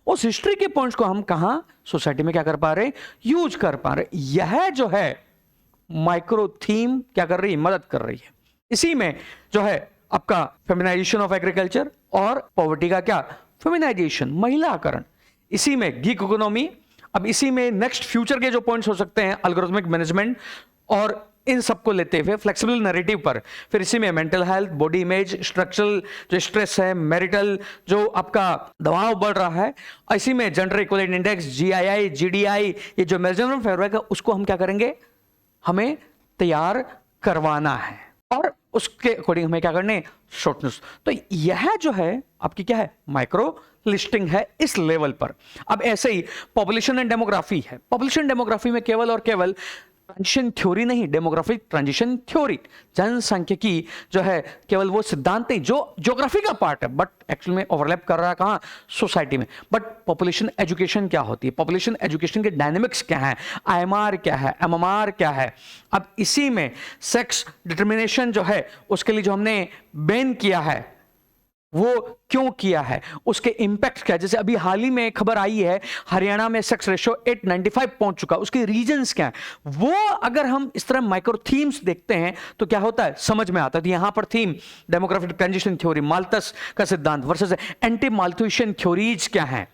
उस हिस्ट्री के पॉइंट्स को हम कहां सोसाइटी में क्या कर पा रहे, यूज कर पा रहे। यह जो है माइक्रो थीम क्या कर रही है, मदद कर रही है। इसी में जो है आपका फेमिनाइजेशन ऑफ एग्रीकल्चर और पॉवर्टी का क्या, फेमिनाइजेशन, महिलाकरण, इसी में गिग इकोनॉमी। अब इसी में नेक्स्ट फ्यूचर के जो पॉइंट्स हो सकते हैं, एल्गोरिथमिक मैनेजमेंट, और इन सबको लेते हुए फ्लेक्सिबल नैरेटिव पर, फिर इसी में mental health, body image, structural जो स्ट्रेस है, मैरिटल जो आपका दबाव बढ़ रहा है, इसी में gender equality index, GII, GDI, ये जो मेजरमेंट फ्रेमवर्क है उसको हम क्या करेंगे, हमें तैयार करवाना है और उसके अकॉर्डिंग हमें क्या करने, शॉर्ट नोट्स। तो यह जो है आपकी क्या है, माइक्रो लिस्टिंग है इस लेवल पर। अब ऐसे ही पॉपुलेशन एंड डेमोग्राफी है। पॉपुलेशन डेमोग्राफी में केवल और केवल ट्रांजिशन थ्योरी नहीं, डेमोग्राफिक ट्रांजिशन थ्योरी, जनसांख्यिकी जो है केवल वो सिद्धांत नहीं जो ज्योग्राफी का पार्ट है, बट एक्चुअल में ओवरलैप कर रहा है कहां, सोसाइटी में। बट पॉपुलेशन एजुकेशन क्या होती है, पॉपुलेशन एजुकेशन के डायनेमिक्स क्या है, आईएमआर क्या है, एमएमआर क्या है। अब इसी में सेक्स डिटर्मिनेशन जो है उसके लिए जो हमने बैन किया है वो क्यों किया है, उसके इंपैक्ट क्या है। जैसे अभी हाल ही में खबर आई है हरियाणा में सेक्स रेशियो 895 पहुंच चुका, उसके रीजंस क्या है, वो अगर हम इस तरह माइक्रो थीम्स देखते हैं तो क्या होता है, समझ में आता है। तो यहां पर theme demographic transition theory, Malthus का सिद्धांत वर्सेस एंटी माल्थुसियन थ्योरीज क्या है,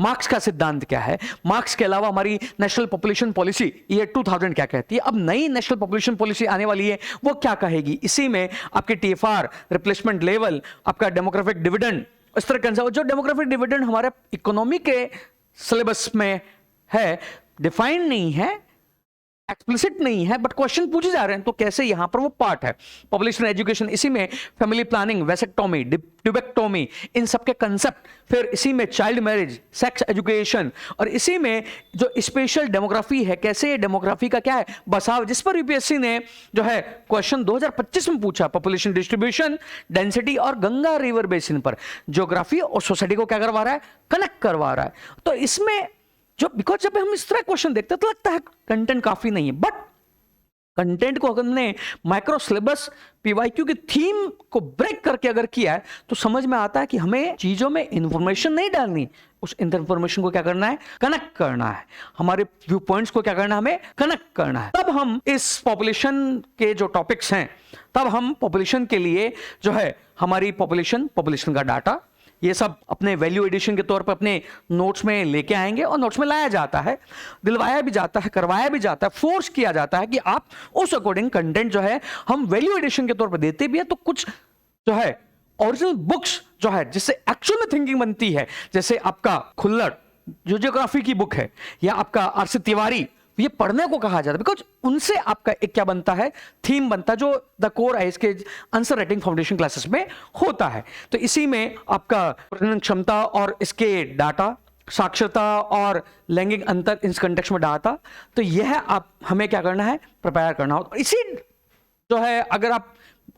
मार्क्स का सिद्धांत क्या है, मार्क्स के अलावा हमारी नेशनल पॉपुलेशन पॉलिसी ईयर 2000 क्या कहती है, अब नई नेशनल पॉपुलेशन पॉलिसी आने वाली है वो क्या कहेगी। इसी में आपके टीएफआर, रिप्लेसमेंट लेवल, आपका डेमोग्राफिक डिविडेंड, इस तरह का जो डेमोग्राफिक डिविडेंड हमारे इकोनॉमी के सिलेबस में है, डिफाइंड नहीं है, एक्सप्लिसिट नहीं है, बट क्वेश्चन पूछे जा रहे हैं तो कैसे यहां पर वो पार्ट है। पॉपुलेशन एजुकेशन, इसी में फैमिली प्लानिंग, वेसेक्टोमी, ट्यूबेक्टोमी, इन सब के कंसेप्ट, फिर इसी में चाइल्ड मैरिज, सेक्स एजुकेशन, और इसी में जो स्पेशल डेमोग्राफी है, कैसे ये डेमोग्राफी का क्या है बसाव, जिस पर यूपीएससी ने जो है क्वेश्चन 2025 में पूछा, पॉपुलेशन डिस्ट्रीब्यूशन, डेंसिटी और गंगा रिवर बेसिन पर ज्योग्राफी और सोसाइटी को क्या करवा रहा है, कनेक्ट करवा रहा है। तो इसमें जो बिकॉज जब हम इस तरह क्वेश्चन देखते हैं तो लगता है कंटेंट काफी नहीं है, बट कंटेंट को अगर हमने माइक्रो सिलेबस पीवाईक्यू की थीम को ब्रेक करके अगर किया है तो समझ में आता है कि हमें चीजों में इंफॉर्मेशन नहीं डालनी, उस इंफॉर्मेशन को क्या करना है, कनेक्ट करना है, हमारे व्यू पॉइंट्स को क्या करना है, हमें कनेक्ट करना है। तब हम इस पॉपुलेशन के जो टॉपिक्स हैं, तब हम पॉपुलेशन के लिए जो है हमारी पॉपुलेशन का डाटा, ये सब अपने वैल्यू एडिशन के तौर पर अपने नोट्स में लेके आएंगे, और नोट्स में लाया जाता है, दिलवाया भी जाता है, करवाया भी जाता है, फोर्स किया जाता है कि आप उस अकॉर्डिंग कंटेंट जो है हम वैल्यू एडिशन के तौर पर देते भी है। तो कुछ जो है ओरिजिनल बुक्स जो है जिससे एक्चुअल में थिंकिंग बनती है, जैसे आपका खुल्लड़ जो जियोग्राफी की बुक है, या आपका आरसी तिवारी, ये पढ़ने को कहा जाता है बिकॉज उनसे आपका एक क्या बनता है, थीम बनता है, जो द कोर है इसके आंसर राइटिंग फाउंडेशन क्लासेस में होता है। तो इसी में आपका प्रजनन क्षमता और इसके डाटा, साक्षरता और लैंगिक अंतर इस कंटेक्स्ट में डाटा, तो यह आप हमें क्या करना है, प्रिपेयर करना हो। इसी जो है अगर आप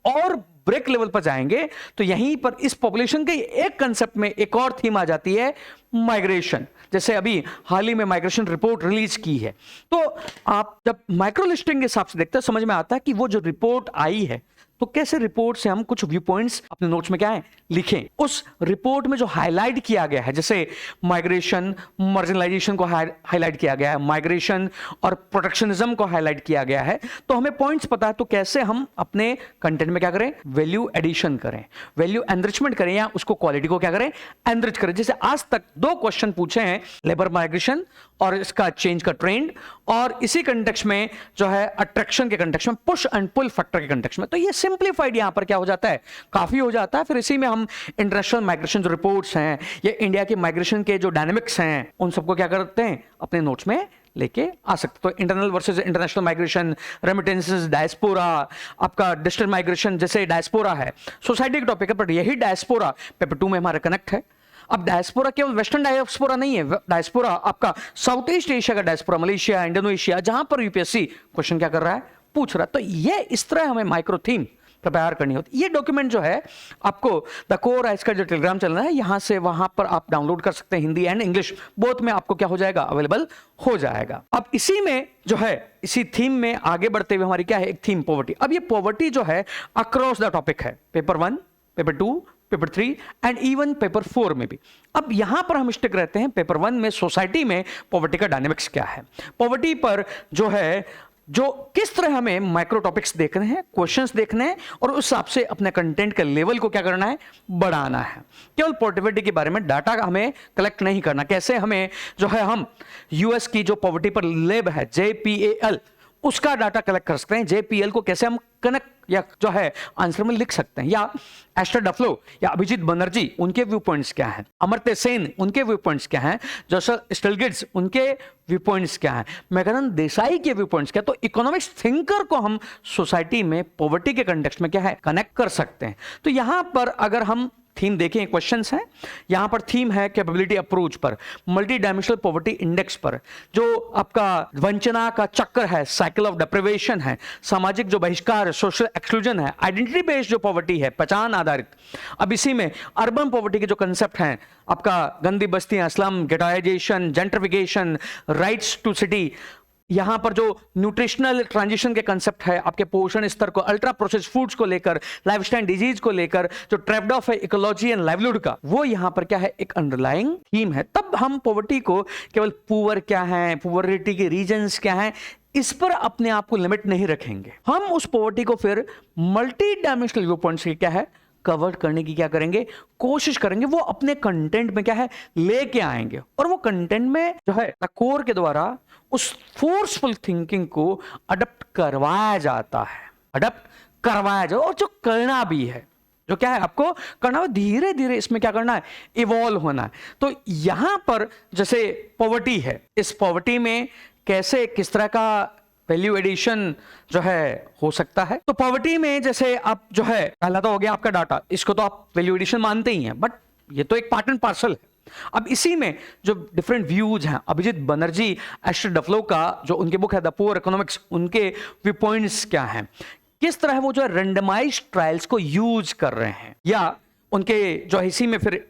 और ब्रेक लेवल पर जाएंगे तो यहीं पर इस पॉपुलेशन के एक कंसेप्ट में एक और थीम आ जाती है, माइग्रेशन। जैसे अभी हाल ही में माइग्रेशन रिपोर्ट रिलीज की है, तो आप जब माइक्रो लिस्टिंग के हिसाब से देखते हैं समझ में आता है कि वो जो रिपोर्ट आई है तो कैसे रिपोर्ट से हम कुछ व्यू पॉइंट्स अपने नोट्स में क्या है लिखें। उस रिपोर्ट में जो हाईलाइट किया गया है, जैसे माइग्रेशन, मार्जिनलाइजेशन को हाईलाइट किया गया है, माइग्रेशन और प्रोटेक्शनिज्म को हाईलाइट किया गया है, तो हमें पॉइंट्स पता है तो कैसे हम अपने कंटेंट में क्या करें, वैल्यू एडिशन करें, वैल्यू एनरिचमेंट करें, या उसको क्वालिटी को क्या करें, एनरिच करें। जैसे आज तक 2 क्वेश्चन पूछे हैं, लेबर माइग्रेशन और इसका चेंज का ट्रेंड, और इसी कंटेक्स्ट में जो है अट्रैक्शन के कंटेक्स्ट में, पुश एंड पुल फैक्टर के कंटेक्स्ट में। तो ये सिंप्लीफाइड यहां पर क्या हो जाता है, काफी हो जाता है। फिर इसी में हम इंटरनेशनल माइग्रेशन जो रिपोर्ट्स हैं, ये इंडिया के माइग्रेशन के जो डायनेमिक्स हैं, उन सबको क्या करते हैं, अपने नोट्स में लेके आ सकते। तो internal versus international migration, remittances, diaspora, आपका डिजिटल माइग्रेशन, जैसे डायस्पोरा है सोसाइटी का टॉपिक है, बट यही डायस्पोरा पेपर 2 में हमारा कनेक्ट है। अब डायस्पोरा केवल वेस्टर्न डायस्पोरा नहीं है, डायस्पोरा आपका साउथ ईस्ट एशिया का डायस्पोरा, मलेशिया, इंडोनेशिया, जहां पर यूपीएससी क्वेश्चन क्या कर रहा है, पूछ रहा है। तो ये इस तरह हमें माइक्रो थीम प्रिपेयर करनी होती। ये डॉक्यूमेंट जो है आपको द कोर आइस का जो टेलीग्राम चल रहा है, यहां से वहां पर आप डाउनलोड कर सकते हैं, हिंदी एंड इंग्लिश बोथ में आपको क्या हो जाएगा, अवेलेबल हो जाएगा। अब इसी में जो है, इसी थीम में आगे बढ़ते हुए हमारी क्या है, एक थीम पॉवर्टी। अब ये पॉवर्टी जो है अक्रॉस द टॉपिक है, paper 1, paper 2, paper 3 and even paper 4 में भी। अब यहां पर हम स्टिक रहते हैं पेपर 1 में, सोसाइटी में पॉवर्टी का डायनेमिक्स क्या है, पॉवर्टी पर जो है, जो किस तरह हमें माइक्रो टॉपिक्स देखने हैं, क्वेश्चंस देखने हैं, और उस हिसाब से अपने कंटेंट के लेवल को क्या करना है, बढ़ाना है। केवल पॉवर्टी के बारे में डाटा हमें कलेक्ट नहीं करना, कैसे हमें जो है हम यूएस की जो पॉवर्टी पर लैब है JPAL, उसका डाटा कलेक्ट कर सकते हैं, JPL को कैसे हम कनेक्ट या जो है आंसर में लिख सकते हैं, या एस्टर डफ्लो या अभिजीत बनर्जी उनके व्यू पॉइंट्स क्या हैं, अमर्त्य सेन उनके व्यू पॉइंट्स क्या हैं, जोसेफ स्टिल्गिट्स उनके व्यू पॉइंट्स क्या हैं, मेघनाद देसाई के व्यू पॉइंट्स क्या। तो इकोनॉमिक्स थिंकर को हम सोसाइटी में पॉवर्टी के कंटेक्स्ट में क्या है, कनेक्ट कर सकते हैं। तो यहां पर अगर हम थीम देखें, क्वेश्चंस हैं, यहां पर थीम है कैपेबिलिटी अप्रोच पर, मल्टी डायमेंशनल पॉवर्टी इंडेक्स पर, जो आपका वंचना का चक्कर है, साइकिल ऑफ डिप्रिवेशन है, सामाजिक जो बहिष्कार है, सोशल एक्सक्लूजन है, आइडेंटिटी बेस्ड जो पॉवर्टी है, पहचान आधारित। अब इसी में अर्बन पॉवर्टी के जो कंसेप्ट हैं, आपका गंदी बस्तियां, slum, ghettoization, gentrification, rights to city, यहां पर जो न्यूट्रिशनल ट्रांजिशन के कंसेप्ट है, आपके पोषण स्तर को, अल्ट्रा प्रोसेस्ड फूड्स को लेकर, लाइफस्टाइल डिजीज को लेकर, जो ट्रेड ऑफ है इकोलॉजी एंड लाइवलीहुड का, वो यहां पर क्या है, एक अंडरलाइंग थीम है। तब हम पॉवर्टी को केवल पुअर क्या है, पुअरिटी के रीजंस क्या है, इस पर अपने आप को लिमिट नहीं रखेंगे। हम उस पॉवर्टी को फिर मल्टी डायमेंशनल व्यू पॉइंट से क्या है, कवर करने की क्या करेंगे, कोशिश करेंगे, वो अपने कंटेंट में क्या है, लेके आएंगे, और वो कंटेंट में जो है कोर के द्वारा उस फोर्सफुल थिंकिंग को अडॉप्ट करवाया जाता है, अडॉप्ट करवाया जाए, और जो करना भी है, जो क्या है आपको करना है, धीरे धीरे इसमें क्या करना है, इवॉल्व होना है। तो यहां पर जैसे पॉवर्टी है, इस पॉवर्टी में कैसे किस तरह का वैल्यू एडिशन जो है हो सकता है। तो पॉवर्टी में जैसे आप जो है, पहला तो हो गया आपका डाटा, इसको तो आप वैल्यू एडिशन मानते ही हैं, बट ये तो एक पार्ट एंड पार्सल है। अब इसी में जो डिफरेंट व्यूज हैं, अभिजीत बनर्जी, एस्टर डफ्लो का जो उनकी बुक है द पुअर इकोनॉमिक्स, उनके व्यू पॉइंट्स क्या हैं, किस तरह वो जो रेंडमाइज्ड ट्रायल्स को यूज कर रहे हैं, या उनके जो इसी में फिर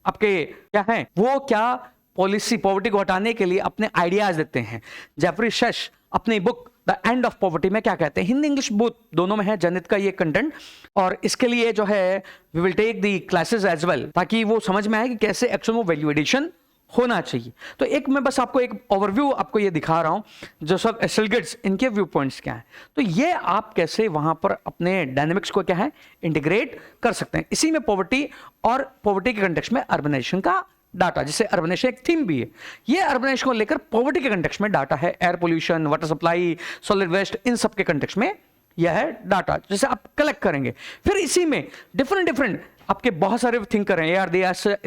आपके क्या हैं, वो क्या पॉलिसी पॉवर्टी को हटाने के लिए अपने आइडियाज देते हैं। जेफरी शेश अपनी book the end of poverty में क्या कहते हैं, हिंदी इंग्लिश बोथ दोनों में है जनित का ये कंटेंट, और इसके लिए जो है we will take the classes as well, ताकि वो समझ में आए कि कैसे एक्चुअल में वैल्यू एडिशन होना चाहिए। तो एक मैं बस आपको एक ओवरव्यू आपको ये दिखा रहा हूं, जोसेफ स्टिल्गिट्स इनके व्यू पॉइंट्स क्या हैं, तो ये आप कैसे वहां पर अपने डायनेमिक्स को क्या है, इंटीग्रेट कर सकते हैं। इसी में पॉवर्टी और पॉवर्टी के कंटेक्स्ट में अर्बनाइजेशन का डाटा, जिसे अर्बनाइजेशन एक थीम भी है, ये अर्बनाइजेशन को लेकर पॉवर्टी के कंटेक्स्ट में डाटा है, air pollution, water supply, solid waste, इन सब के कंटेक्स्ट में यह है डाटा, जैसे आप कलेक्ट करेंगे। फिर इसी में डिफरेंट आपके बहुत सारे थिंकर हैं, AR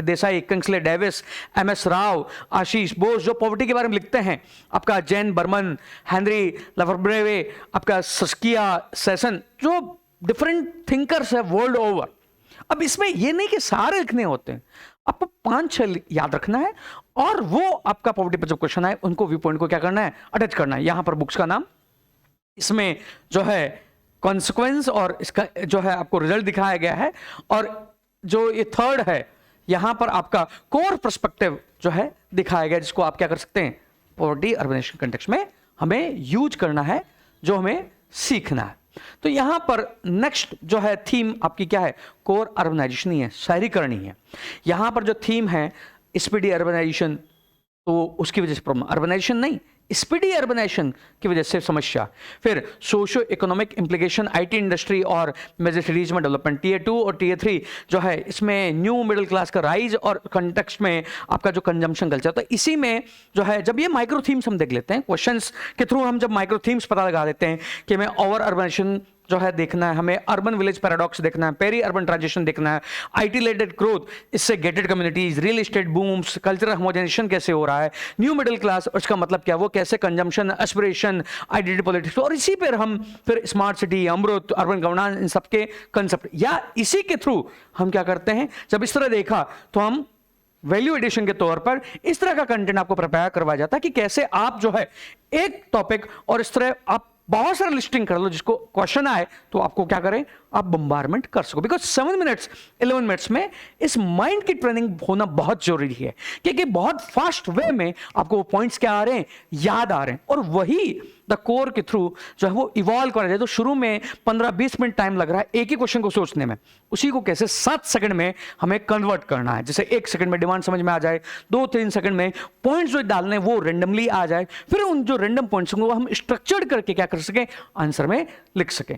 Desai, Kingsley Davis, MS Rao, Ashish Bose, जो पॉवर्टी के बारे में लिखते हैं, आपका जैन बर्मन, हेनरी लफरब्रेवे, आपका सस्किया सेसन, जो डिफरेंट थिंकर्स है वर्ल्ड ओवर। अब इसमें ये नहीं कि सारे लिखने होते हैं, आपको 5-6 याद रखना है, और वो आपका पॉवर्टी पर जब क्वेश्चन आए उनको व्यू पॉइंट को क्या करना है, अटैच करना है। यहां पर बुक्स का नाम, इसमें जो है कॉन्सिक्वेंस और इसका जो है आपको रिजल्ट दिखाया गया है, और जो ये थर्ड है यहां पर आपका कोर पर्सपेक्टिव जो है दिखाया गया, जिसको आप क्या कर सकते हैं, पॉवर्टी अर्बनाइजेशन कंटेक्स्ट में हमें यूज करना है, जो हमें सीखना है। तो यहां पर नेक्स्ट जो है थीम आपकी क्या है, कोर अर्बनाइजेशन ही है, शहरीकरण ही है। यहां पर जो थीम है स्पीडी अर्बनाइजेशन, तो उसकी वजह से प्रॉब्लम, अर्बनाइजेशन नहीं, स्पीडी अर्बनाइजेशन की वजह से समस्या। फिर socio economic implication IT industry और मेजर सिटीज में डेवलपमेंट, Tier 2 और Tier 3 जो है, इसमें न्यू मिडिल क्लास का राइज और कंटेक्स्ट में आपका जो कंजम्पशन कल्चर। तो इसी में जो है, जब ये माइक्रो थीम्स हम देख लेते हैं क्वेश्चंस के थ्रू, हम जब माइक्रो थीम्स पता लगा देते हैं कि हमें ओवर अर्बनाइजेशन जो है देखना है, हमें अर्बन विलेज पैराडॉक्स देखना है, पेरी अर्बन ट्रांजिशन देखना है, आईटी रिलेटेड ग्रोथ, इससे gated communities, real estate booms, cultural homogenisation कैसे हो रहा है, न्यू मिडिल क्लास, उसका मतलब क्या, वो कैसे कंजम्पशन, एस्पिरेशन, आइडेंटिटी पॉलिटिक्स, और इसी पर हम फिर स्मार्ट सिटी, अमृत, अर्बन गवर्नेंस, इन सबके कंसेप्ट, या इसी के थ्रू हम क्या करते हैं, जब इस तरह देखा तो हम वैल्यू एडिशन के तौर पर इस तरह का कंटेंट आपको प्रिपेयर करवाया जाता है कि कैसे आप जो है एक टॉपिक और इस तरह आप बहुत सारा लिस्टिंग कर लो, जिसको क्वेश्चन आए तो आपको क्या करें, आप बम्बारमेंट कर सको। बिकॉज 7 मिनट्स 11 मिनट्स में इस माइंड की ट्रेनिंग होना बहुत जरूरी है, क्योंकि बहुत फास्ट वे में आपको वो पॉइंट्स क्या आ रहे हैं, याद आ रहे हैं, और वही द कोर के थ्रू जो है वो इवॉल्व करा जाए। तो शुरू में 15-20 मिनट टाइम लग रहा है एक ही क्वेश्चन को सोचने में, उसी को कैसे 7 सेकंड में हमें कन्वर्ट करना है, जैसे 1 सेकंड में डिमांड समझ में आ जाए, 2-3 सेकंड में पॉइंट्स जो डालने वो रेंडमली आ जाए, फिर उन जो रेंडम पॉइंट्स को हम स्ट्रक्चर्ड करके क्या कर सके, आंसर में लिख सके।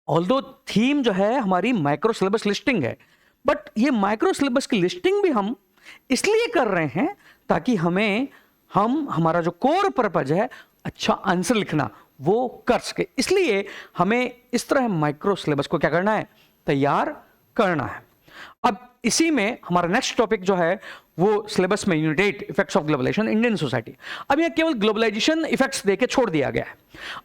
ऑल्दो थीम जो है हमारी माइक्रो सिलेबस लिस्टिंग है, बट ये माइक्रो सिलेबस की लिस्टिंग भी हम इसलिए कर रहे हैं ताकि हमारा जो कोर पर्पज है, अच्छा आंसर लिखना, वो कर सके। इसलिए हमें इस तरह माइक्रो सिलेबस को क्या करना है, तैयार करना है। अब इसी में हमारा नेक्स्ट टॉपिक जो है वो सिलेबस में unit 8 effects of globalisation Indian society. अब यह केवल ग्लोबलाइजेशन इफेक्ट्स देके छोड़ दिया गया है।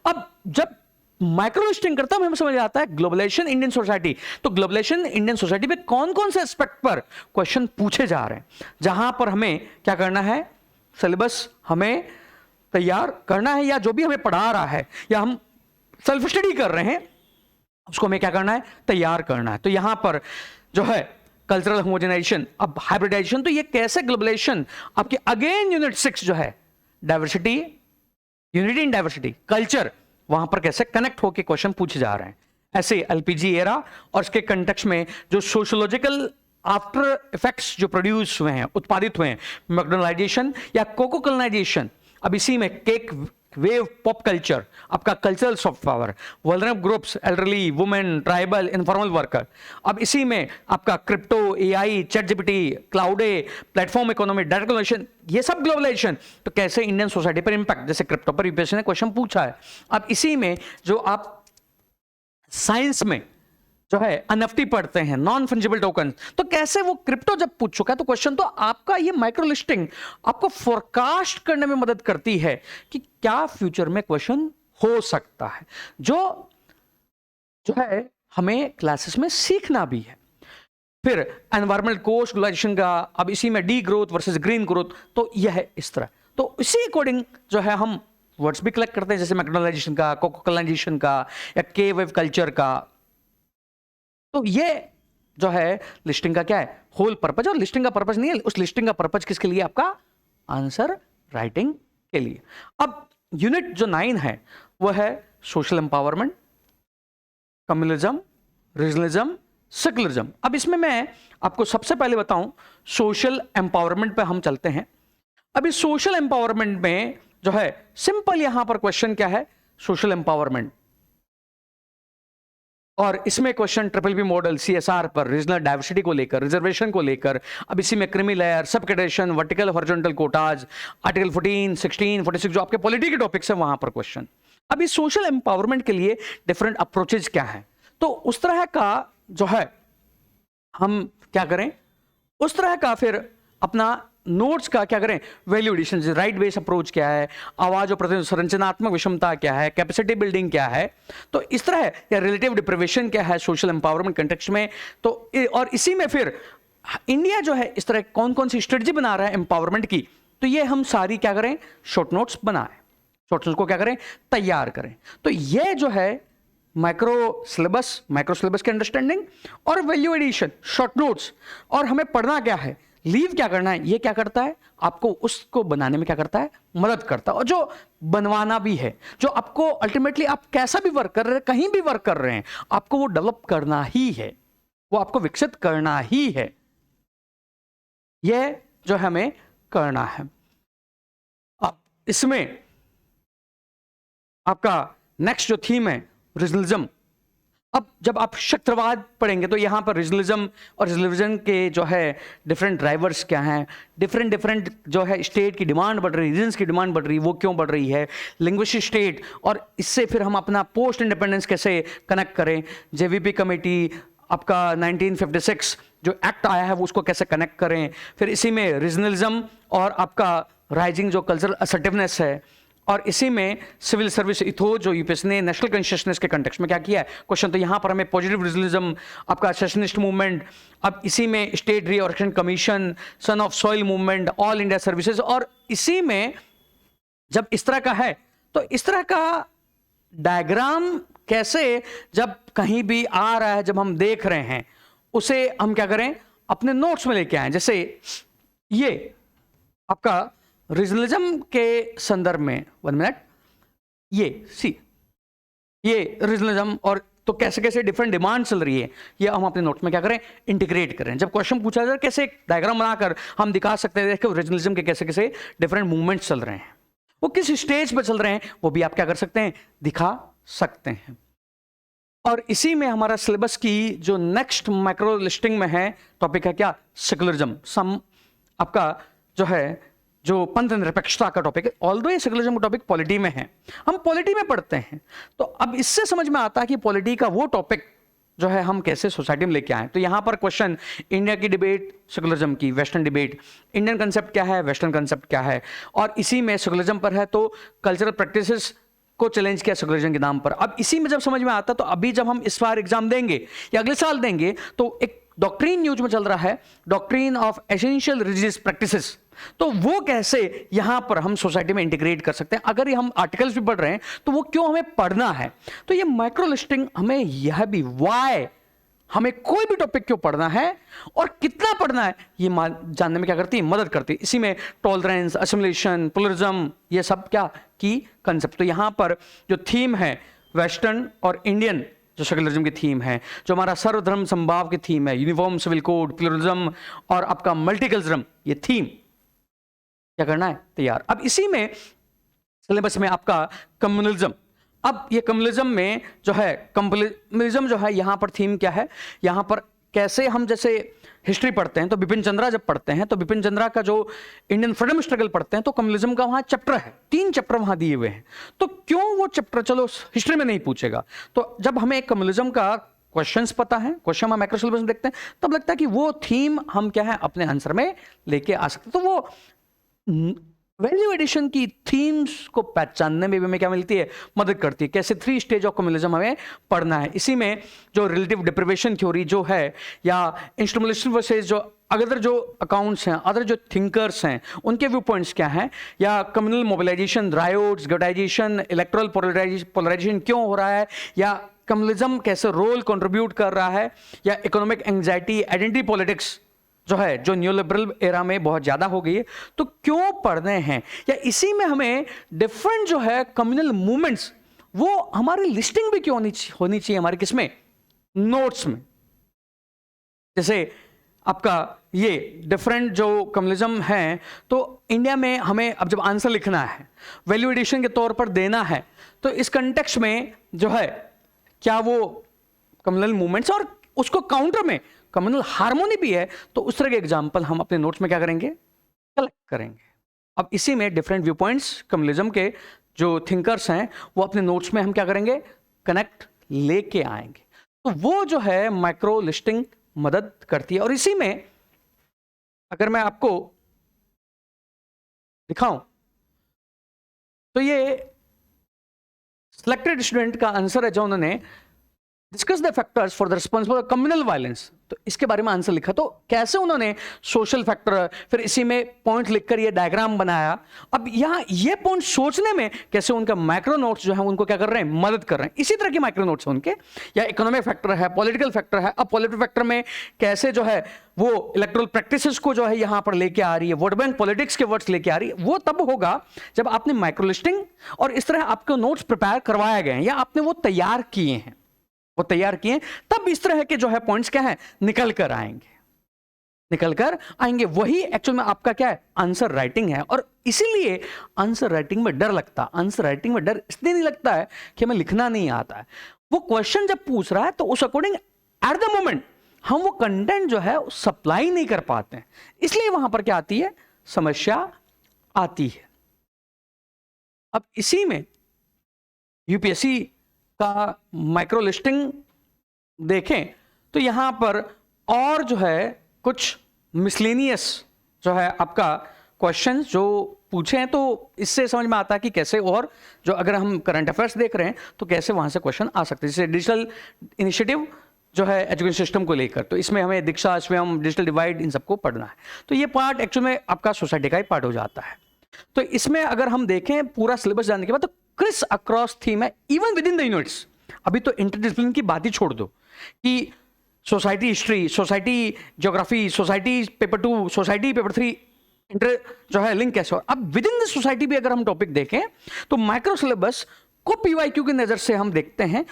अब जब माइक्रो लिस्टिंग करता हूं, हमें समझ आता है ग्लोबलाइजेशन इंडियन सोसाइटी, तो ग्लोबलाइजेशन इंडियन सोसाइटी पे कौन कौन से एस्पेक्ट पर क्वेश्चन पूछे जा रहे हैं, जहां पर हमें क्या करना है, सिलेबस हमें तैयार करना है, या जो भी हमें पढ़ा रहा है या हम सेल्फ स्टडी कर रहे हैं उसको हमें क्या करना है, तैयार करना है। तो यहां पर जो है कल्चरल होमोजेनाइजेशन, अब हाइब्रिडाइजेशन, तो ये कैसे ग्लोबलाइजेशन आपके अगेन यूनिट 6 जो है diversity, unity in diversity, culture, वहां पर कैसे कनेक्ट होकर क्वेश्चन पूछे जा रहे हैं। ऐसे LPG एरा और इसके कंटेक्स्ट में जो सोशियोलॉजिकल आफ्टर इफेक्ट्स जो प्रोड्यूस हुए हैं, उत्पादित हुए हैं, मैकडोनलाइजेशन या कोको कॉलोनाइजेशन, अब इसी में केक वेव, पॉप कल्चर, आपका cultural soft power, vulnerable groups, elderly, women, tribal, informal worker, अब इसी में आपका crypto, AI, ChatGPT, Claude, platform economy, data collection, ये सब ग्लोबलाइजेशन, तो कैसे इंडियन सोसाइटी पर इंपैक्ट, जैसे क्रिप्टो पर यूपीएससी ने क्वेश्चन पूछा है। अब इसी में जो आप साइंस में जो है NFT पढ़ते हैं, नॉन फंजिबल टोकन, तो कैसे वो क्रिप्टो जब पूछ चुका है तो क्वेश्चन, तो आपका ये माइक्रो लिस्टिंग आपको फोरकास्ट करने में मदद करती है कि क्या फ्यूचर में क्वेश्चन हो सकता है, जो है हमें क्लासेस में सीखना भी है। फिर एनवायरमेंटल कोस्ट ग्लोबलाइजेशन का, अब इसी में D growth versus green growth, तो यह है इस तरह, तो इसी अकॉर्डिंग जो है हम वर्ड्स भी कलेक्ट करते हैं, जैसे मैकडोनलाइजेशन का, कोको कॉलोनाइजेशन का, या के वेव कल्चर का। तो ये जो है लिस्टिंग का क्या है, होल पर्पज, और लिस्टिंग का पर्पज नहीं है, उस लिस्टिंग का पर्पज किसके लिए, आपका आंसर राइटिंग के लिए। अब यूनिट जो 9 है वो है social empowerment, communalism, regionalism, secularism. अब इसमें मैं आपको सबसे पहले बताऊं, सोशल एम्पावरमेंट पे हम चलते हैं। अब इस सोशल एम्पावरमेंट में जो है सिंपल यहां पर क्वेश्चन क्या है, सोशल एम्पावरमेंट, और इसमें क्वेश्चन BBB मॉडल, CSR पर, रीजनल डाइवर्सिटी को लेकर, रिजर्वेशन को लेकर, अब इसी में creamy layer, sub categorisation, vertical horizontal quotas, article 14, 16, 46 जो आपके पॉलिटी के टॉपिक्स है वहां पर क्वेश्चन। अब इस सोशल एम्पावरमेंट के लिए डिफरेंट अप्रोचेज क्या है, तो उस तरह का जो है हम क्या करें, उस तरह का फिर अपना नोट्स का क्या करें, value addition, right base approach क्या है, आवाज और प्रतिनिधि संरचनात्मक विषमता क्या है, कैपेसिटी बिल्डिंग क्या है, तो इस तरह, या रिलेटिव डिप्रिवेशन क्या है सोशल एम्पावरमेंट कंटेक्स्ट में। तो और इसी में फिर इंडिया जो है इस तरह कौन कौन सी स्ट्रेटजी बना रहा है एम्पावरमेंट की, तो ये हम सारी क्या करें, शॉर्ट नोट्स बनाएं, शॉर्ट नोट्स को क्या करें, तैयार करें। तो ये जो है माइक्रो सिलेबस की अंडरस्टैंडिंग और वैल्यू एडिशन, शॉर्ट नोट्स, और हमें पढ़ना क्या है, लीव क्या करना है, ये क्या करता है, आपको उसको बनाने में क्या करता है, मदद करता है। और जो बनवाना भी है, जो आपको अल्टीमेटली आप कैसा भी वर्क कर रहे हैं, कहीं भी वर्क कर रहे हैं, आपको वो डेवलप करना ही है, वो आपको विकसित करना ही है, यह जो हमें करना है। अब इसमें आपका नेक्स्ट जो थीम है रीजनलिज्म। अब जब आप शक्तिवाद पढ़ेंगे तो यहां पर रीजनलिज्म और रीजनलिज्म के जो है डिफरेंट ड्राइवर्स क्या हैं, डिफरेंट जो है स्टेट की डिमांड बढ़ रही है, रीजन्स की डिमांड बढ़ रही है, वो क्यों बढ़ रही है, लिंग्विस्टिक स्टेट, और इससे फिर हम अपना पोस्ट इंडिपेंडेंस कैसे कनेक्ट करें, जेवीपी कमेटी आपका 1956 जो एक्ट आया है वो उसको कैसे कनेक्ट करें, फिर इसी में रीजनलिज्म और आपका राइजिंग जो कल्चरल असर्टिवनेस है, और इसी में सिविल सर्विस इथो जो यूपीएससी ने नेशनल कॉन्शियसनेस के कंटेक्स्ट में क्या किया है क्वेश्चन, तो यहां पर हमें पॉजिटिव रीजनलिज्म, आपका सेशनिस्ट मूवमेंट, अब इसी में state reorganisation commission, son of soil movement, all India services, और इसी में जब इस तरह का है तो इस तरह का डायग्राम कैसे जब कहीं भी आ रहा है, जब हम देख रहे हैं उसे हम क्या करें, अपने नोट्स में लेके आए। जैसे ये आपका रीजनलिज्म के संदर्भ में, 1 मिनट, ये रीजनलिज्म, और तो कैसे कैसे डिफरेंट डिमांड चल रही है, ये हम अपने नोट्स में क्या करें, इंटीग्रेट करें। जब क्वेश्चन पूछा जाए कैसे एक डायग्राम बनाकर हम दिखा सकते हैं कि रीजनलिज्म के कैसे कैसे डिफरेंट मूवमेंट्स चल रहे हैं, वो किस स्टेज पर चल रहे हैं, वो भी आप क्या कर सकते हैं, दिखा सकते हैं। और इसी में हमारा सिलेबस की जो नेक्स्ट माइक्रो लिस्टिंग में है टॉपिक है क्या, सेकुलरिज्म, सम आपका जो है जो पंथ निरपेक्षता का टॉपिक है। ऑल्दो ये सेकुलरिज्म का टॉपिक पॉलिटी में है, हम पॉलिटी में पढ़ते हैं, तो अब इससे समझ में आता है कि पॉलिटी का वो टॉपिक जो है हम कैसे सोसाइटी में लेके आए। तो यहां पर क्वेश्चन, इंडिया की डिबेट सेकुलरिज्म की, वेस्टर्न डिबेट, इंडियन कंसेप्ट क्या है, वेस्टर्न कंसेप्ट क्या है, और इसी में सेकुलरिज्म पर है तो कल्चरल प्रैक्टिसेस को चैलेंज किया सेकुलरिज्म के नाम पर। अब इसी में जब समझ में आता, तो अभी जब हम इस बार एग्जाम देंगे या अगले साल देंगे, तो एक डॉक्ट्रीन न्यूज में चल रहा है, doctrine of essential religious practices, तो वो कैसे यहां पर हम सोसाइटी में इंटीग्रेट कर सकते हैं। अगर ये हम आर्टिकल्स भी पढ़ रहे हैं तो वो क्यों हमें पढ़ना है, तो ये माइक्रो लिस्टिंग हमें यह भी, वाई हमें कोई भी टॉपिक क्यों पढ़ना है और कितना पढ़ना है, ये जानने में क्या करती है, मदद करती है। इसी में टॉलरेंस, असिमिलेशन, प्लुरलिज्म, ये सब क्या की कंसेप्ट। तो यहां पर जो थीम है वेस्टर्न और इंडियन जो सेकुलरिज्म की थीम है, जो हमारा सर्वधर्म संभाव की थीम है, यूनिफॉर्म सिविल कोड, प्लुरलिज्म और आपका मल्टीकल्चरल, ये थीम क्या करना है, तैयार। अब इसी में सिलेबस में आपका कम्युनलिज्म, अब ये कम्युनलिज्म में जो है, कम्युनलिज्म जो है यहां पर थीम क्या है, यहां पर कैसे हम जैसे हिस्ट्री पढ़ते हैं तो बिपिन चंद्रा जब पढ़ते हैं तो बिपिन चंद्रा का जो इंडियन फ्रीडम स्ट्रगल पढ़ते हैं तो कम्युनलिज्म का वहां चैप्टर है, 3 चैप्टर वहां दिए हुए हैं। तो क्यों वो चैप्टर, चलो हिस्ट्री में नहीं पूछेगा, तो जब हमें कम्युनलिज्म का क्वेश्चंस पता है, क्वेश्चन हम माइक्रो सिलेबस में देखते हैं, तब लगता है कि वो थीम हम क्या है अपने आंसर में लेके आ सकते हैं। तो वो वैल्यू एडिशन की थीम्स को पहचानने में भी हमें क्या मिलती है, मदद करती है, कैसे 3 स्टेज ऑफ कम्युनलिज्म हमें पढ़ना है। इसी में जो रिलेटिव डिप्रिवेशन थ्योरी जो है, या इंस्ट्रूमेंटलिस्ट वर्सेस जो अदर जो अकाउंट्स हैं, अदर जो थिंकर्स हैं, उनके व्यू पॉइंट्स क्या हैं, या communal mobilization, riots, ghettoization, electoral polarization क्यों हो रहा है, या कम्युनलिज्म कैसे रोल कंट्रीब्यूट कर रहा है, या इकोनॉमिक एंग्जाइटी, आइडेंटिटी पॉलिटिक्स जो है जो न्यू लिबरल एरा में बहुत ज्यादा हो गई है, तो क्यों पढ़ने हैं, या इसी में हमें डिफरेंट जो है कम्युनल मूवमेंट्स, वो हमारी लिस्टिंग भी क्यों होनी चाहिए हमारे किसमें, नोट्स में। जैसे आपका ये डिफरेंट जो कम्युनलिज्म है, तो इंडिया में हमें अब जब आंसर लिखना है, वैल्यू एडिशन के तौर पर देना है, तो इस कंटेक्स्ट में जो है क्या वो कम्युनल मूवमेंट्स और उसको काउंटर में कम्युनल हार्मोनी भी है, तो उस तरह के एग्जाम्पल हम अपने नोट्स में क्या करेंगे, कलेक्ट करेंगे। अब इसी में डिफरेंट व्यू पॉइंट्स कम्युनलिज्म के जो थिंकर्स हैं वो अपने नोट्स में हम क्या करेंगे, कनेक्ट लेके आएंगे। तो वो जो है माइक्रो लिस्टिंग मदद करती है। और इसी में अगर मैं आपको दिखाऊं तो ये सिलेक्टेड स्टूडेंट का आंसर है जो उन्होंने discuss the factors for the responsible communal violence, तो इसके बारे में आंसर लिखा। तो कैसे उन्होंने सोशल फैक्टर, फिर इसी में पॉइंट लिखकर ये डायग्राम बनाया। अब यहां ये पॉइंट सोचने में कैसे उनका माइक्रो नोट्स जो है उनको क्या कर रहे हैं, मदद कर रहे हैं। इसी तरह के माइक्रो नोट्स हैं उनके, या इकोनॉमिक फैक्टर है, पॉलिटिकल फैक्टर है। अब पॉलिटिकल फैक्टर में कैसे जो है वो इलेक्टोरल प्रैक्टिसेस को जो है यहां पर लेके आ रही है, वोट बैंक पॉलिटिक्स के वर्ड्स लेके आ रही है, वो तब होगा जब आपने माइक्रो लिस्टिंग और इस तरह आपके नोट्स प्रिपेयर करवाए गए हैं या आपने वो तैयार किए हैं, वो तैयार किए, तब इस तरह के जो है पॉइंट्स क्या है निकल कर आएंगे। वही एक्चुअल में आपका क्या है, आंसर राइटिंग है। और इसीलिए आंसर राइटिंग में डर लगता है। आंसर राइटिंग में डर इसलिए नहीं लगता है कि हमें लिखना नहीं आता है। वो क्वेश्चन जब पूछ रहा है तो उस अकॉर्डिंग एट द मोमेंट हम वो कंटेंट जो है सप्लाई नहीं कर पाते हैं, इसलिए वहां पर क्या आती है, समस्या आती है। अब इसी में यूपीएससी का माइक्रो लिस्टिंग देखें तो यहां पर और जो है कुछ मिसलेनियस जो है आपका क्वेश्चन जो पूछे हैं, तो इससे समझ में आता है कि कैसे, और जो अगर हम करंट अफेयर्स देख रहे हैं तो कैसे वहां से क्वेश्चन आ सकते हैं। जैसे डिजिटल इनिशिएटिव जो है एजुकेशन सिस्टम को लेकर, तो इसमें हमें दीक्षा, स्वयं, डिजिटल डिवाइड, इन सबको पढ़ना है। तो ये पार्ट एक्चुअल में आपका सोसाइटी का ही पार्ट हो जाता है। तो इसमें अगर हम देखें पूरा सिलेबस जानने के बाद, तो क्रिस अक्रॉस थीम है even with in the units. अभी तो इंटरडिसिप्लिन की बात ही छोड़ दो कि society history, society geography, society paper 2, society paper 3 inter जो है लिंक कैसे हो। अब विद इन द सोसाइटी भी अगर हम टॉपिक देखें तो माइक्रो सिलेबस को पीवाईक्यू की नजर से हम देखते हैं,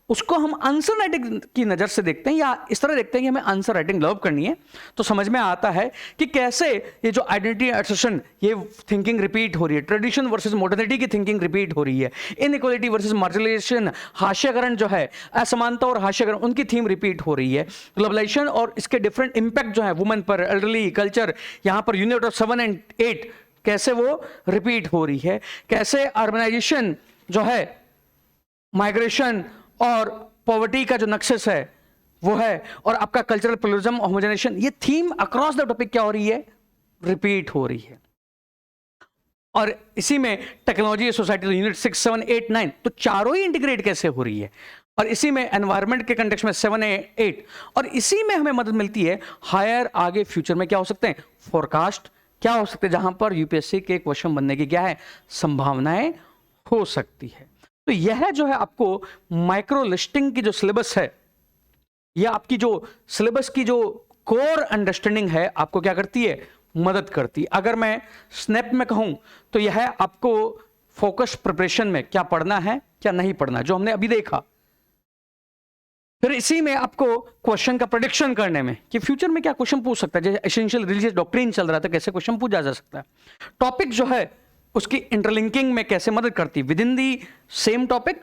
उसको हम आंसर राइटिंग की नजर से देखते हैं, या इस तरह देखते हैं कि हमें आंसर राइटिंग लर्व करनी है। तो समझ में आता है कि कैसे ये जो आइडेंटिटी एसर्शन, ये थिंकिंग रिपीट हो रही है, ट्रेडिशन वर्सेस मॉडर्निटी की थिंकिंग रिपीट हो रही है, इनइक्वालिटी वर्सेस मार्जिनलाइजेशन, हास्यकरण जो है, असमानता और हास्यकरण, उनकी थीम रिपीट हो रही है, ग्लोबलाइजेशन और इसके डिफरेंट इंपैक्ट जो है वुमेन पर, एल्डरली, कल्चर, यहां पर यूनिट ऑफ 7 और 8 कैसे वो रिपीट हो रही है, कैसे अर्बनाइजेशन जो है, माइग्रेशन और पॉवर्टी का जो नक्शस है वो है, और आपका कल्चरल प्लुरलिज्म, होमोजेनाइजेशन, ये थीम अक्रॉस द टॉपिक क्या हो रही है, रिपीट हो रही है। और इसी में टेक्नोलॉजी, सोसाइटी, यूनिट 6, 7, 8, 9, तो चारों ही इंटीग्रेट कैसे हो रही है। और इसी में एनवायरनमेंट के कंटेक्स्ट में 7, 8, और इसी में हमें मदद मिलती है हायर, आगे फ्यूचर में क्या हो सकते हैं, फोरकास्ट क्या हो सकते हैं, जहां पर यूपीएससी के क्वेश्चन बनने की क्या है, संभावनाएं हो सकती है। तो यह जो है आपको माइक्रो लिस्टिंग की जो सिलेबस है, या आपकी जो सिलेबस की जो कोर अंडरस्टैंडिंग है, आपको क्या करती है, मदद करती है। अगर मैं स्नैप में कहूं तो यह आपको फोकस प्रिपरेशन में क्या पढ़ना है, क्या नहीं पढ़ना है, जो हमने अभी देखा। फिर इसी में आपको क्वेश्चन का प्रेडिक्शन करने में कि फ्यूचर में क्या क्वेश्चन पूछ सकता है, जैसे एसेंशियल रिलीजियस डॉक्ट्रिन चल रहा था, कैसे क्वेश्चन पूछा जा सकता है। टॉपिक जो है उसकी इंटरलिंकिंग में कैसे मदद करती है, with in the same topic,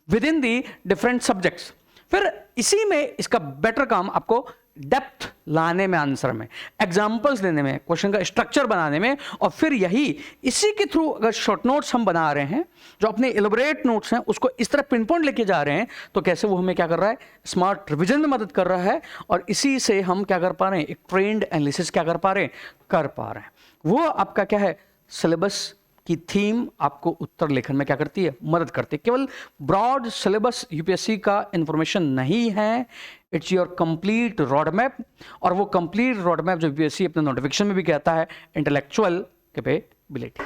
with in the different subjects. फिर इसी में इसका बेटर काम आपको डेप्थ लाने में, आंसर में, एग्जाम्पल्स देने में, क्वेश्चन का स्ट्रक्चर बनाने में, और फिर यही इसी के थ्रू अगर शॉर्ट नोट्स हम बना रहे हैं, जो अपने एलोबरेट नोट्स हैं उसको इस तरह पिन पॉइंट लेके जा रहे हैं, तो कैसे वो हमें क्या कर रहा है, स्मार्ट रिविजन में मदद कर रहा है। और इसी से हम क्या कर पा रहे हैं, एक ट्रेंड एनालिसिस क्या कर पा रहे हैं। वो आपका क्या है, सिलेबस की थीम आपको उत्तर लेखन में क्या करती है, मदद करती है। केवल ब्रॉड सिलेबस यूपीएससी का इंफॉर्मेशन नहीं है, it's your complete road map. और वो कंप्लीट रोड मैप जो यूपीएससी अपने नोटिफिकेशन में भी कहता है, इंटेलेक्चुअल कैपेबिलिटी।